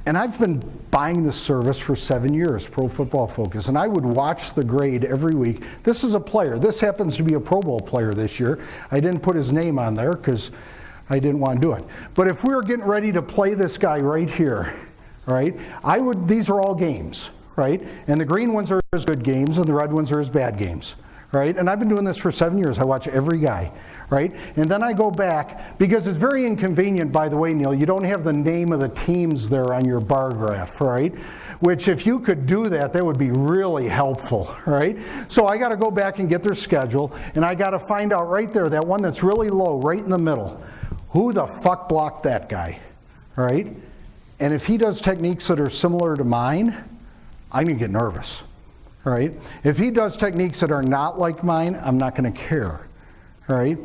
And I've been buying this service for 7 years, Pro Football Focus, and I would watch the grade every week. This is a player. This happens to be a Pro Bowl player this year. I didn't put his name on there because I didn't want to do it. But if we were getting ready to play this guy right here, all right, these are all games, right? And the green ones are his good games and the red ones are his bad games, right? And I've been doing this for 7 years. I watch every guy. Right? And then I go back, because it's very inconvenient, by the way, Neil, you don't have the name of the teams there on your bar graph, right? Which if you could do that, that would be really helpful, right? So I got to go back and get their schedule, and I got to find out right there, that one that's really low, right in the middle, who the fuck blocked that guy, right? And if he does techniques that are similar to mine, I'm going to get nervous. All right? If he does techniques that are not like mine, I'm not going to care. All right?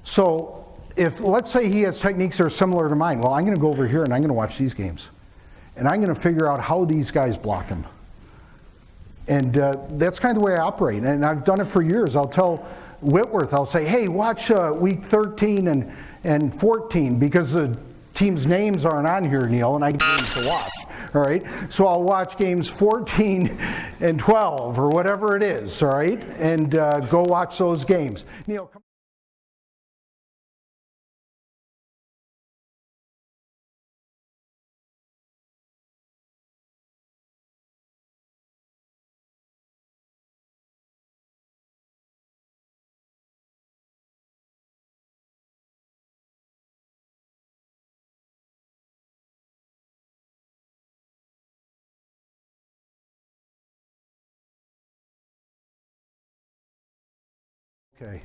So if, let's say he has techniques that are similar to mine, well, I'm going to go over here and I'm going to watch these games. And I'm going to figure out how these guys block him. And that's kind of the way I operate. And I've done it for years. I'll tell Whitworth, I'll say, hey, watch week 13 and 14 because the teams' names aren't on here, Neil, and I get games to watch. All right? So I'll watch games 14 and 12 or whatever it is, all right? And go watch those games. Neil, come Okay,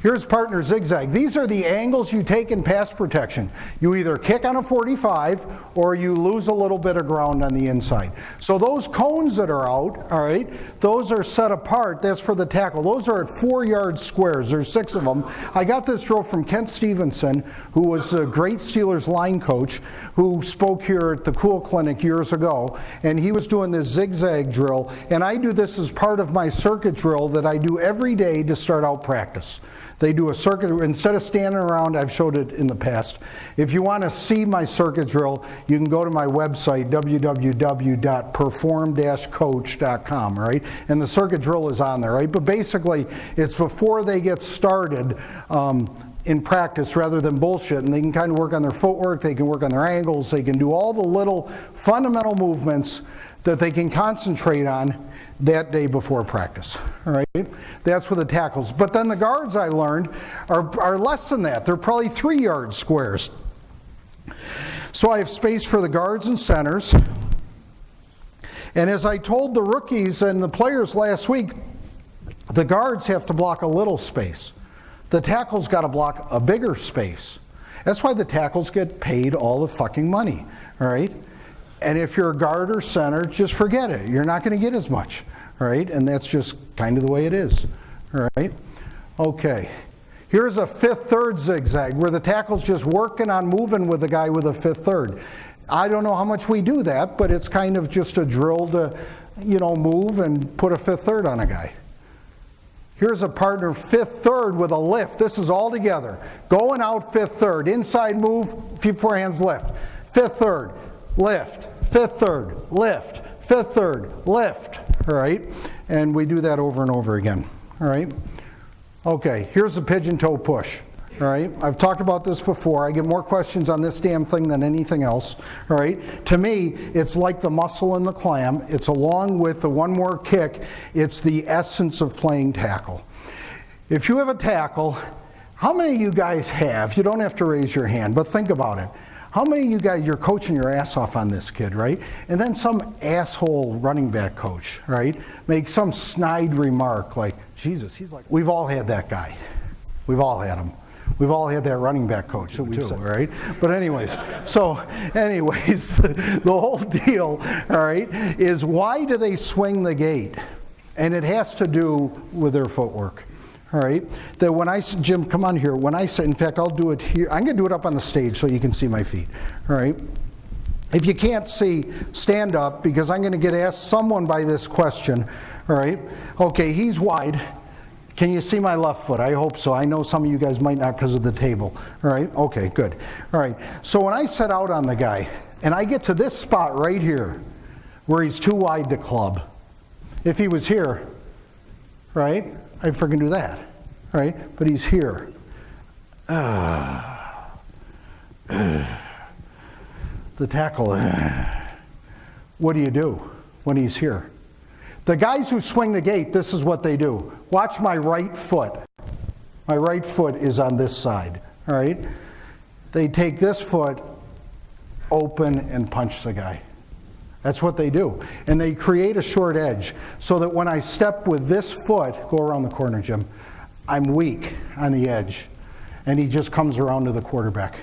here's partner zigzag. These are the angles you take in pass protection. You either kick on a 45 or you lose a little bit of ground on the inside. So those cones that are out, all right, those are set apart. That's for the tackle. Those are at 4-yard squares. There's 6 of them. I got this drill from Kent Stevenson, who was a great Steelers line coach, who spoke here at the Cool Clinic years ago, and he was doing this zigzag drill, and I do this as part of my circuit drill that I do every day to start out practice. They do a circuit, instead of standing around, I've showed it in the past. If you want to see my circuit drill, you can go to my website, www.perform-coach.com, right? And the circuit drill is on there, right? But basically, it's before they get started in practice rather than bullshit, and they can kind of work on their footwork, they can work on their angles, they can do all the little fundamental movements that they can concentrate on that day before practice, all right? That's for the tackles. But then the guards, I learned, are less than that. They're probably 3-yard squares. So I have space for the guards and centers. And as I told the rookies and the players last week, the guards have to block a little space. The tackles got to block a bigger space. That's why the tackles get paid all the fucking money, all right? And if you're a guard or center, just forget it. You're not going to get as much, all right? And that's just kind of the way it is, all right? Okay. Here's a 5th third zigzag where the tackle's just working on moving with the guy with a 5th third. I don't know how much we do that, but it's kind of just a drill to, move and put a 5th third on a guy. Here's a partner 5th third with a lift. This is all together. Going out 5th third. Inside move, feet, forehands, lift. 5th third. Lift, 5th third, lift, 5th third, lift, all right? And we do that over and over again, all right? Okay, here's the pigeon toe push, all right? I've talked about this before. I get more questions on this damn thing than anything else, all right? To me, it's like the muscle in the clam. It's along with the one more kick. It's the essence of playing tackle. If you have a tackle, how many of you guys have, you don't have to raise your hand, but think about it. How many of you guys, you're coaching your ass off on this kid, right? And then some asshole running back coach, right, makes some snide remark like, Jesus, he's like, we've all had that guy. We've all had him. We've all had that running back coach too, right? But anyways, the whole deal, all right, is why do they swing the gate? And it has to do with their footwork. All right, that when I, Jim, come on here. When I say, in fact, I'll do it here. I'm going to do it up on the stage so you can see my feet. All right. If you can't see, stand up because I'm going to get asked someone by this question. All right. Okay, he's wide. Can you see my left foot? I hope so. I know some of you guys might not because of the table. All right. Okay, good. All right. So when I set out on the guy and I get to this spot right here where he's too wide to club, if he was here, right? I freaking do that, right? But he's here. The tackle. What do you do when he's here? The guys who swing the gate, this is what they do. Watch my right foot. My right foot is on this side, all right? They take this foot, open, and punch the guy. That's what they do. And they create a short edge so that when I step with this foot, go around the corner, Jim, I'm weak on the edge. And he just comes around to the quarterback.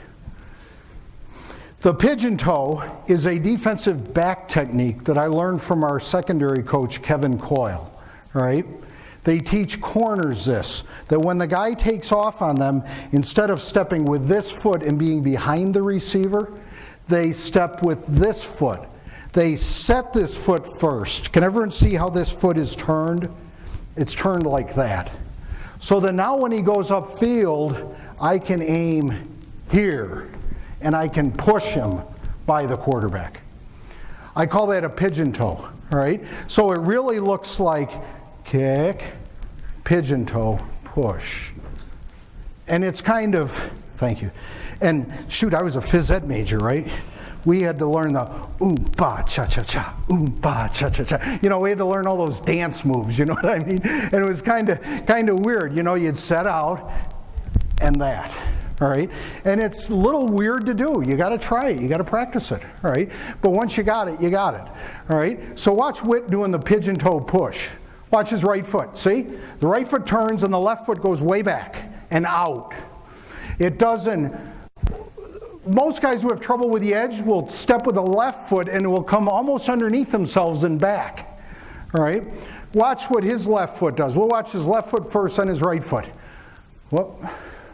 The pigeon toe is a defensive back technique that I learned from our secondary coach, Kevin Coyle, all right? They teach corners this, that when the guy takes off on them, instead of stepping with this foot and being behind the receiver, they step with this foot. They set this foot first. Can everyone see how this foot is turned? It's turned like that. So that now when he goes upfield, I can aim here, and I can push him by the quarterback. I call that a pigeon toe, all right? So it really looks like kick, pigeon toe, push. And it's kind of, thank you. And shoot, I was a phys ed major, right? We had to learn the oom-ba, cha-cha-cha, oom-ba, cha-cha-cha. You know, we had to learn all those dance moves, you know what I mean? And it was kind of weird. You know, you'd set out and that, all right? And it's a little weird to do. You got to try it. You got to practice it, all right? But once you got it, all right? So watch Whit doing the pigeon toe push. Watch his right foot. See? The right foot turns and the left foot goes way back and out. It doesn't. Most guys who have trouble with the edge will step with the left foot and will come almost underneath themselves and back. All right? Watch what his left foot does. We'll watch his left foot first and his right foot. Whoop.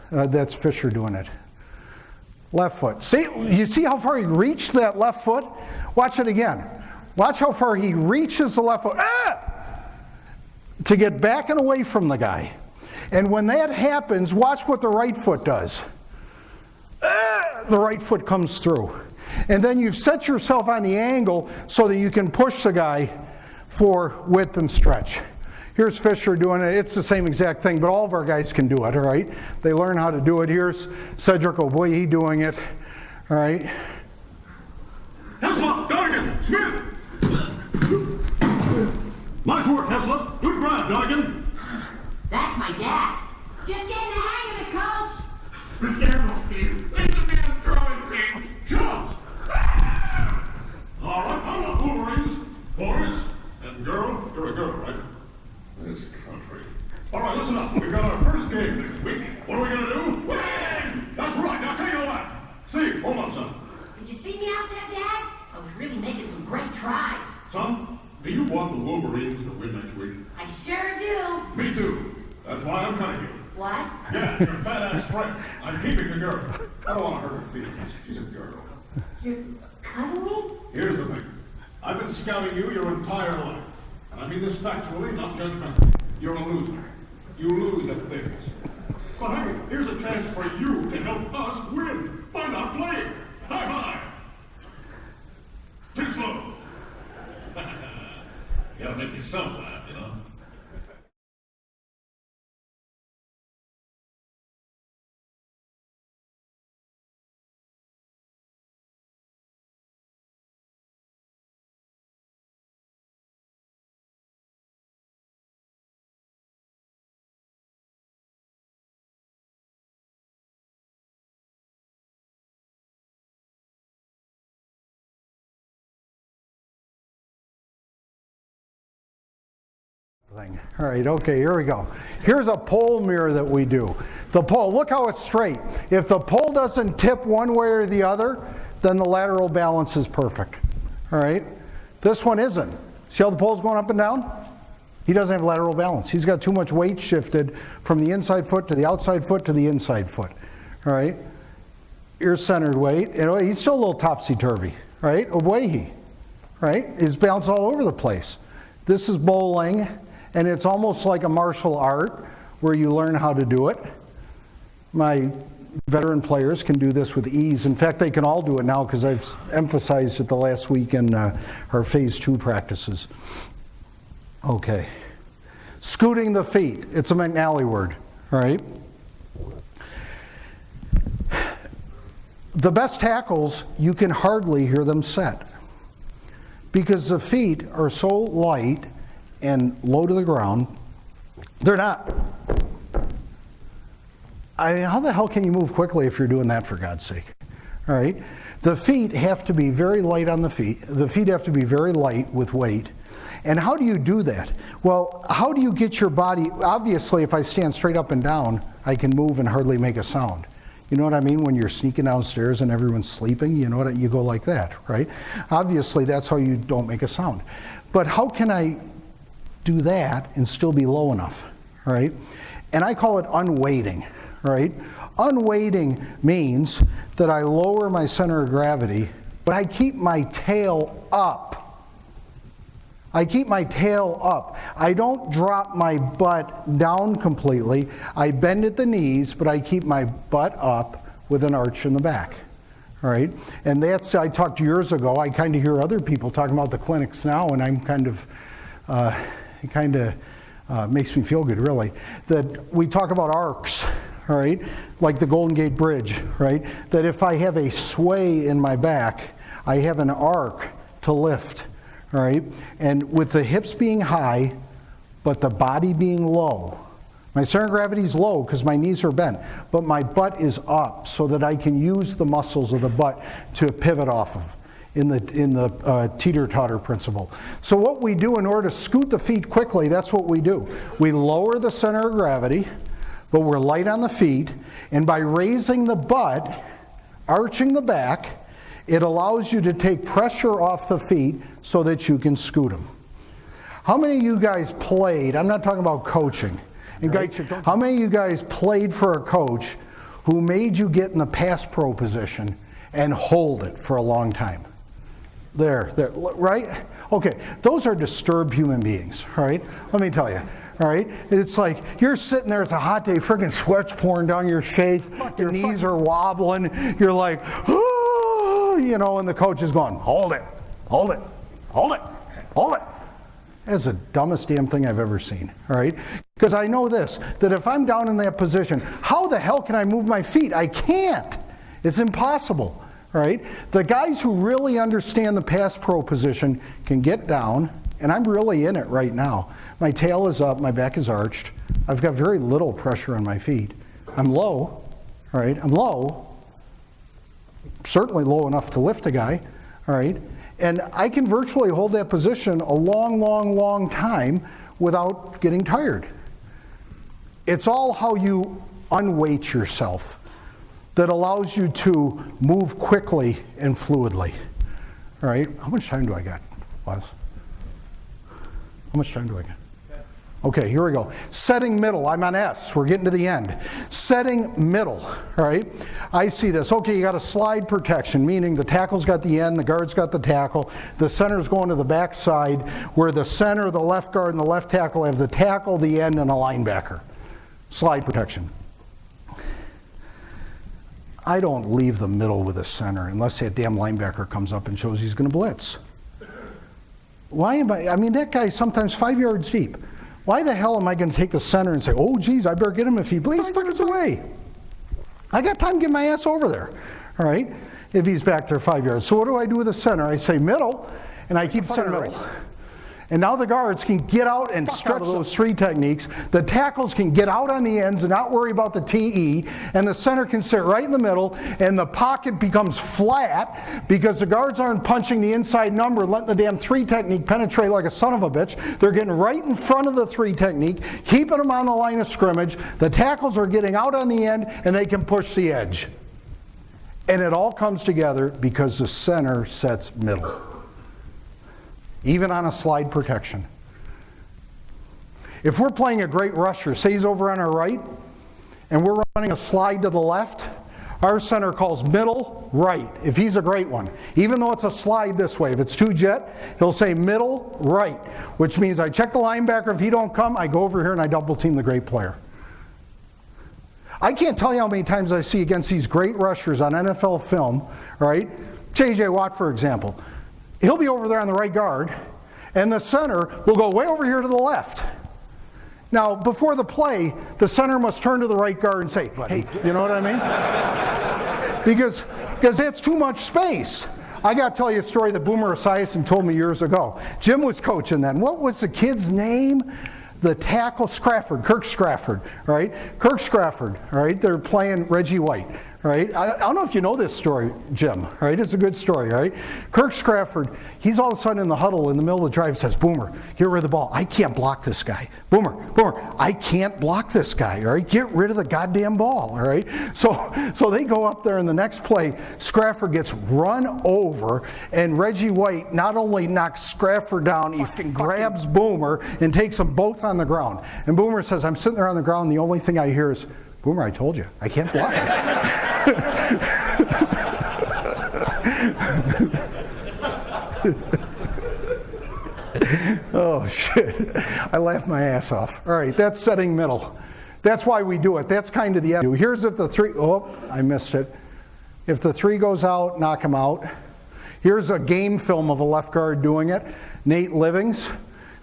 That's Fisher doing it. Left foot. See? You see how far he reached that left foot? Watch it again. Watch how far he reaches the left foot. To get back and away from the guy. And when that happens, watch what the right foot does. The right foot comes through. And then you've set yourself on the angle so that you can push the guy for width and stretch. Here's Fisher doing it. It's the same exact thing, but all of our guys can do it, all right? They learn how to do it. Here's Cedric Ogbuehi doing it, all right? Heslop, Gargan, Smith! Nice work, Heslop. Good drive, Gargan. That's my dad. Just getting the hang of it, Coach. Be careful, Steve. Let the man throwing things. Shots! All right, I'm up, Wolverines. Boys and girl. You're a girl, right? This country. All right, listen up. We've got our first game next week. What are we going to do? Win! That's right. Now tell you what. Steve, hold on, son. Did you see me out there, Dad? I was really making some great tries. Son, do you want the Wolverines to win next week? I sure do. Me too. That's why I'm cutting you. What? Yeah, your fat-ass friend. I'm keeping the girl. I don't want to hurt her feelings. She's a girl. You're cutting me? Here's the thing. I've been scouting you your entire life. And I mean this factually, not judgmentally. You're a loser. You lose at things. But hey, here's a chance for you to help us win by not playing. High five! Too slow. You gotta make yourself laugh, you know? Thing. All right, okay, here we go. Here's a pole mirror that we do. The pole, look how it's straight. If the pole doesn't tip one way or the other, then the lateral balance is perfect. All right? This one isn't. See how the pole's going up and down? He doesn't have lateral balance. He's got too much weight shifted from the inside foot to the outside foot to the inside foot. All right? Here's centered weight. He's still a little topsy-turvy. Right? Ogbuehi. Right? He's bounced all over the place. This is bowling. And it's almost like a martial art where you learn how to do it. My veteran players can do this with ease. In fact, they can all do it now because I've emphasized it the last week in our phase 2 practices. Okay. Scooting the feet. It's a McNally word, all right? The best tackles, you can hardly hear them set because the feet are so light and low to the ground. They're not. I mean, how the hell can you move quickly if you're doing that, for God's sake? All right? The feet have to be very light on the feet. The feet have to be very light with weight. And how do you do that? Well, how do you get your body, obviously if I stand straight up and down, I can move and hardly make a sound. You know what I mean? When you're sneaking downstairs and everyone's sleeping, you know what? You go like that, right? Obviously, that's how you don't make a sound. But how can I do that and still be low enough, right? And I call it unweighting, right? Unweighting means that I lower my center of gravity, but I keep my tail up. I keep my tail up. I don't drop my butt down completely. I bend at the knees, but I keep my butt up with an arch in the back. All right? And that's, I talked years ago, I kind of hear other people talking about the clinics now, and I'm kind of, it makes me feel good, really, that we talk about arcs, all right? Like the Golden Gate Bridge, right? That if I have a sway in my back, I have an arc to lift. All right, and with the hips being high, but the body being low. My center of gravity is low because my knees are bent, but my butt is up so that I can use the muscles of the butt to pivot off of in the teeter-totter principle. So what we do in order to scoot the feet quickly, that's what we do. We lower the center of gravity, but we're light on the feet, and by raising the butt, arching the back, it allows you to take pressure off the feet so that you can scoot them. How many of you guys played, I'm not talking about coaching, right. How many of you guys played for a coach who made you get in the pass pro position and hold it for a long time? There, right? Okay, those are disturbed human beings, all right? Let me tell you. All right, it's like you're sitting there, it's a hot day, freaking sweat's pouring down your face, your knees are wobbling, you're like, oh, you know, and the coach is going, hold it, hold it, hold it, hold it. That's the dumbest damn thing I've ever seen, all right? Because I know this, that if I'm down in that position, how the hell can I move my feet? I can't. It's impossible, all right? The guys who really understand the pass pro position can get down, and I'm really in it right now. My tail is up, my back is arched. I've got very little pressure on my feet. I'm low, all right? I'm low, certainly low enough to lift a guy, all right? And I can virtually hold that position a long, long, long time without getting tired. It's all how you unweight yourself that allows you to move quickly and fluidly, all right? How much time do I got, Wes? How much time do I get? Okay, here we go. Setting middle, I'm on S, we're getting to the end. Setting middle, all right? I see this, okay, you got a slide protection, meaning the tackle's got the end, the guard's got the tackle, the center's going to the back side, where the center, the left guard, and the left tackle have the tackle, the end, and a linebacker. Slide protection. I don't leave the middle with the center unless that damn linebacker comes up and shows he's gonna blitz. Why am I mean, that guy's sometimes 5 yards deep. Why the hell am I going to take the center and say, oh, geez, I better get him if he bleeds 5 yards away? I got time to get my ass over there, all right, if he's back there 5 yards. So what do I do with the center? I say middle, and I keep center middle. And now the guards can get out and stretch those three techniques. The tackles can get out on the ends and not worry about the TE. And the center can sit right in the middle. And the pocket becomes flat because the guards aren't punching the inside number and letting the damn three technique penetrate like a son of a bitch. They're getting right in front of the three technique, keeping them on the line of scrimmage. The tackles are getting out on the end and they can push the edge. And it all comes together because the center sets middle. Even on a slide protection. If we're playing a great rusher, say he's over on our right, and we're running a slide to the left, our center calls middle, right, if he's a great one. Even though it's a slide this way, if it's two jet, he'll say middle, right, which means I check the linebacker, if he don't come, I go over here and I double team the great player. I can't tell you how many times I see against these great rushers on NFL film, right? J.J. Watt, for example. He'll be over there on the right guard, and the center will go way over here to the left. Now, before the play, the center must turn to the right guard and say, hey, you know what I mean? Because that's too much space. I got to tell you a story that Boomer Esiason told me years ago. Jim was coaching then. What was the kid's name? The tackle, Scrafford, Kirk Scrafford, right? Kirk Scrafford, right? They're playing Reggie White, right? I don't know if you know this story, Jim, right? It's a good story, right? Kirk Scrafford, he's all of a sudden in the huddle in the middle of the drive, says, Boomer, get rid of the ball. I can't block this guy. Boomer, I can't block this guy, all right? Get rid of the goddamn ball, all right? So they go up there, and the next play, Scrafford gets run over, and Reggie White not only knocks Scrafford down, he grabs Boomer and takes them both on the ground. And Boomer says, I'm sitting there on the ground, and the only thing I hear is, Boomer, I told you, I can't block it. Oh, shit. I laughed my ass off. All right, that's setting middle. That's why we do it. That's kind of the end. Here's if the three, oh, I missed it. If the three goes out, knock him out. Here's a game film of a left guard doing it. Nate Livings,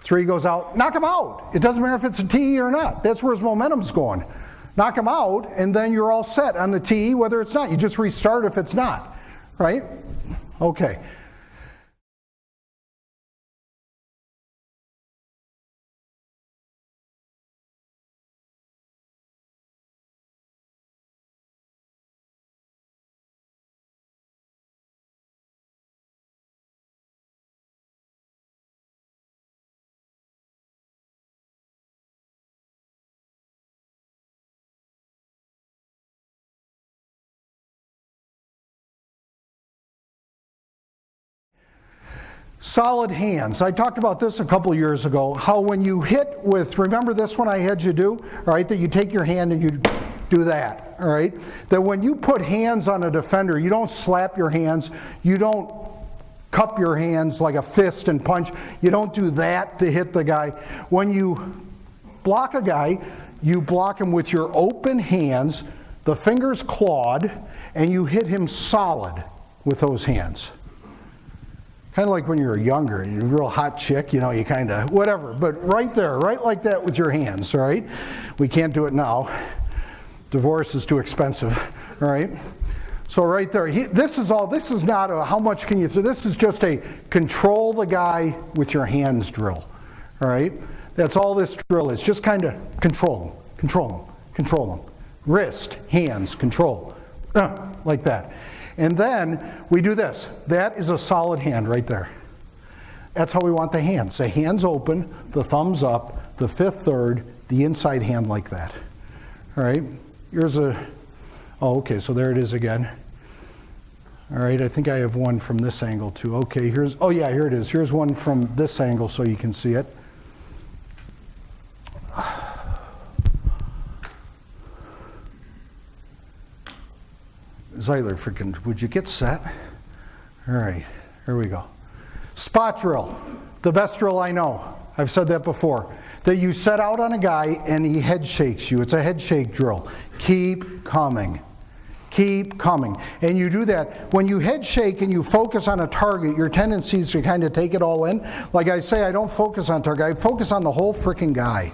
three goes out, knock him out. It doesn't matter if it's a TE or not. That's where his momentum's going. Knock him out, and then you're all set on the TE, whether it's not. You just restart if it's not, right? Okay. Solid hands. I talked about this a couple years ago, how when you hit with, remember this one I had you do, all right, that you take your hand and you do that, all right? That when you put hands on a defender, you don't slap your hands, you don't cup your hands like a fist and punch, you don't do that to hit the guy. When you block a guy, you block him with your open hands, the fingers clawed, and you hit him solid with those hands. Kind of like when you're younger, you're a real hot chick, you know, you kind of, whatever. But right there, right like that with your hands, all right? We can't do it now. Divorce is too expensive, all right? So right there, this is not a how much can you throw, this is just a control the guy with your hands drill, all right? That's all this drill is, just kind of control them. Wrist, hands, control, like that. And then we do this. That is a solid hand right there. That's how we want the hands. The hands open, the thumbs up, the fifth third, the inside hand like that. All right? Here's oh, okay, so there it is again. All right, I think I have one from this angle too. Okay, oh yeah, here it is. Here's one from this angle so you can see it. Zeitler, freaking, would you get set? All right, here we go. Spot drill, the best drill I know. I've said that before. That you set out on a guy and he head shakes you. It's a head shake drill. Keep coming. Keep coming. And you do that. When you head shake and you focus on a target, your tendency is to kind of take it all in. Like I say, I don't focus on target. I focus on the whole freaking guy.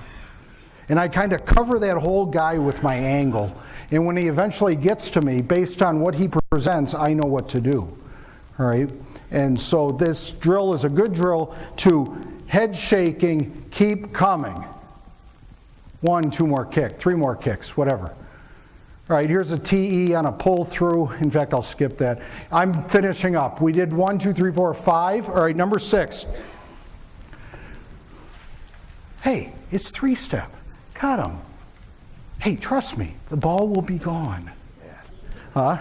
And I kind of cover that whole guy with my angle. And when he eventually gets to me, based on what he presents, I know what to do. All right? And so this drill is a good drill to head shaking, keep coming. 1, 2 more kicks, 3 more kicks, whatever. All right, here's a TE on a pull through. In fact, I'll skip that. I'm finishing up. We did 1, 2, 3, 4, 5. All right, number 6. Hey, it's 3-step. Got him. Hey, trust me, the ball will be gone. Huh?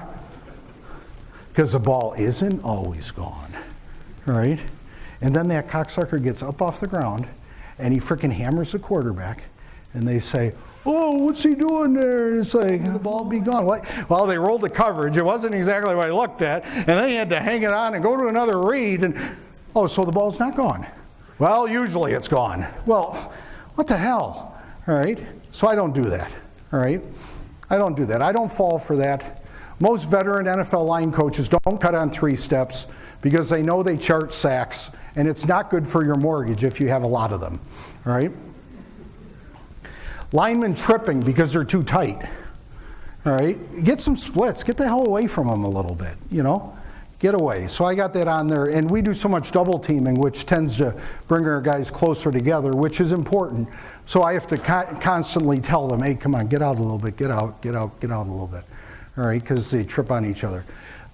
Because the ball isn't always gone. All right? And then that cocksucker gets up off the ground and he freaking hammers the quarterback and they say, oh, what's he doing there? And it's like, the ball be gone. Well, they rolled the coverage. It wasn't exactly what I looked at. And then he had to hang it on and go to another read. And, oh, so the ball's not gone. Well, usually it's gone. Well, what the hell? All right? So I don't do that. All right? I don't do that. I don't fall for that. Most veteran NFL line coaches don't cut on 3 steps because they know they chart sacks, and it's not good for your mortgage if you have a lot of them. All right? Linemen tripping because they're too tight. All right? Get some splits. Get the hell away from them a little bit, you know? Get away. So I got that on there, and we do so much double teaming, which tends to bring our guys closer together, which is important. So I have to constantly tell them, hey, come on, get out a little bit, get out a little bit. all right, because they trip on each other.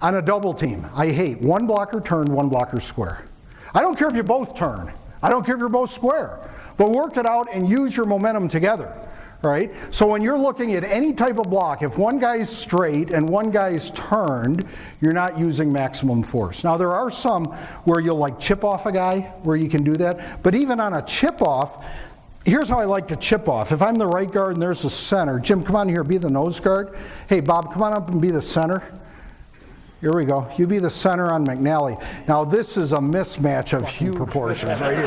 On a double team, I hate one blocker turned, one blocker square. I don't care if you both turn. I don't care if you're both square. But work it out and use your momentum together. Right? So when you're looking at any type of block, if one guy's straight and one guy's turned, you're not using maximum force. Now there are some where you'll like chip off a guy where you can do that, but even on a chip off, here's how I like to chip off. If I'm the right guard and there's a center, Jim, come on here, be the nose guard. Hey, Bob, come on up and be the center. Here we go. You be the center on McNally. Now this is a mismatch of huge proportions right here.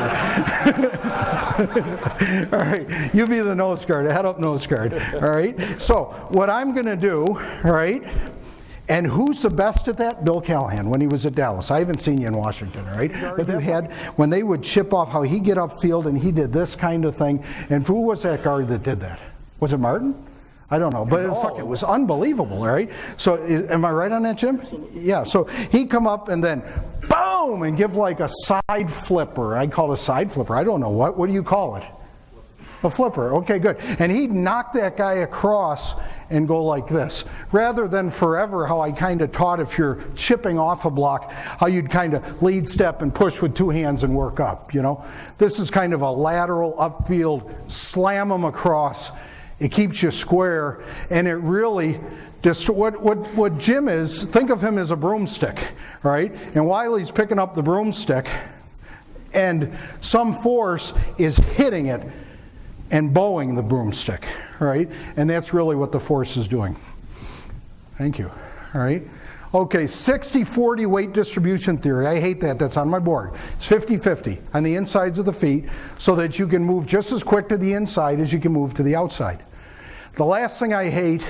All right, you be the nose guard, a head up nose guard. All right, so what I'm going to do, all right, and who's the best at that? Bill Callahan when he was at Dallas. I haven't seen you in Washington, all right? But you had, when they would chip off, how he get upfield and he did this kind of thing. And who was that guard that did that? Was it Martin? I don't know, but it was unbelievable, all right? So am I right on that, Jim? Yeah, so he'd come up and then boom, and give like a side flipper. I call it a side flipper. I don't know what do you call it? A flipper, okay, good. And he'd knock that guy across and go like this. Rather than forever how I kind of taught if you're chipping off a block, how you'd kind of lead step and push with two hands and work up, you know? This is kind of a lateral upfield, slam them across. It keeps you square, and it really, what Jim is, think of him as a broomstick, right? And Wiley's picking up the broomstick, and some force is hitting it and bowing the broomstick, right? And that's really what the force is doing. Thank you, all right? Okay, 60-40 weight distribution theory. I hate that. That's on my board. It's 50-50 on the insides of the feet so that you can move just as quick to the inside as you can move to the outside. The last thing I hate,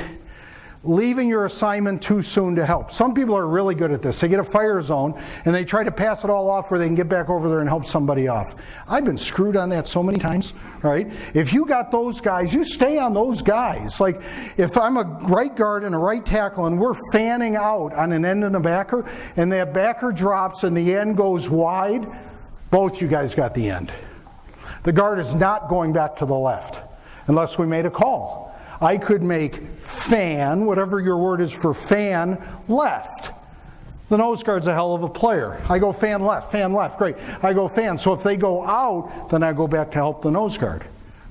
leaving your assignment too soon to help. Some people are really good at this. They get a fire zone and they try to pass it all off where they can get back over there and help somebody off. I've been screwed on that so many times, right? If you got those guys, you stay on those guys. Like if I'm a right guard and a right tackle and we're fanning out on an end and a backer and that backer drops and the end goes wide, both you guys got the end. The guard is not going back to the left unless we made a call. I could make fan, whatever your word is for fan, left. The nose guard's a hell of a player. I go fan left, great. I go fan. So if they go out, then I go back to help the nose guard,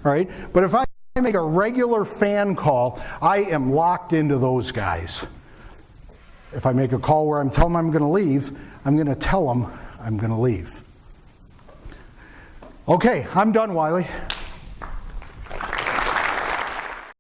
right? But if I make a regular fan call, I am locked into those guys. If I make a call where I'm telling them I'm going to leave, I'm going to tell them I'm going to leave. Okay, I'm done, Wiley.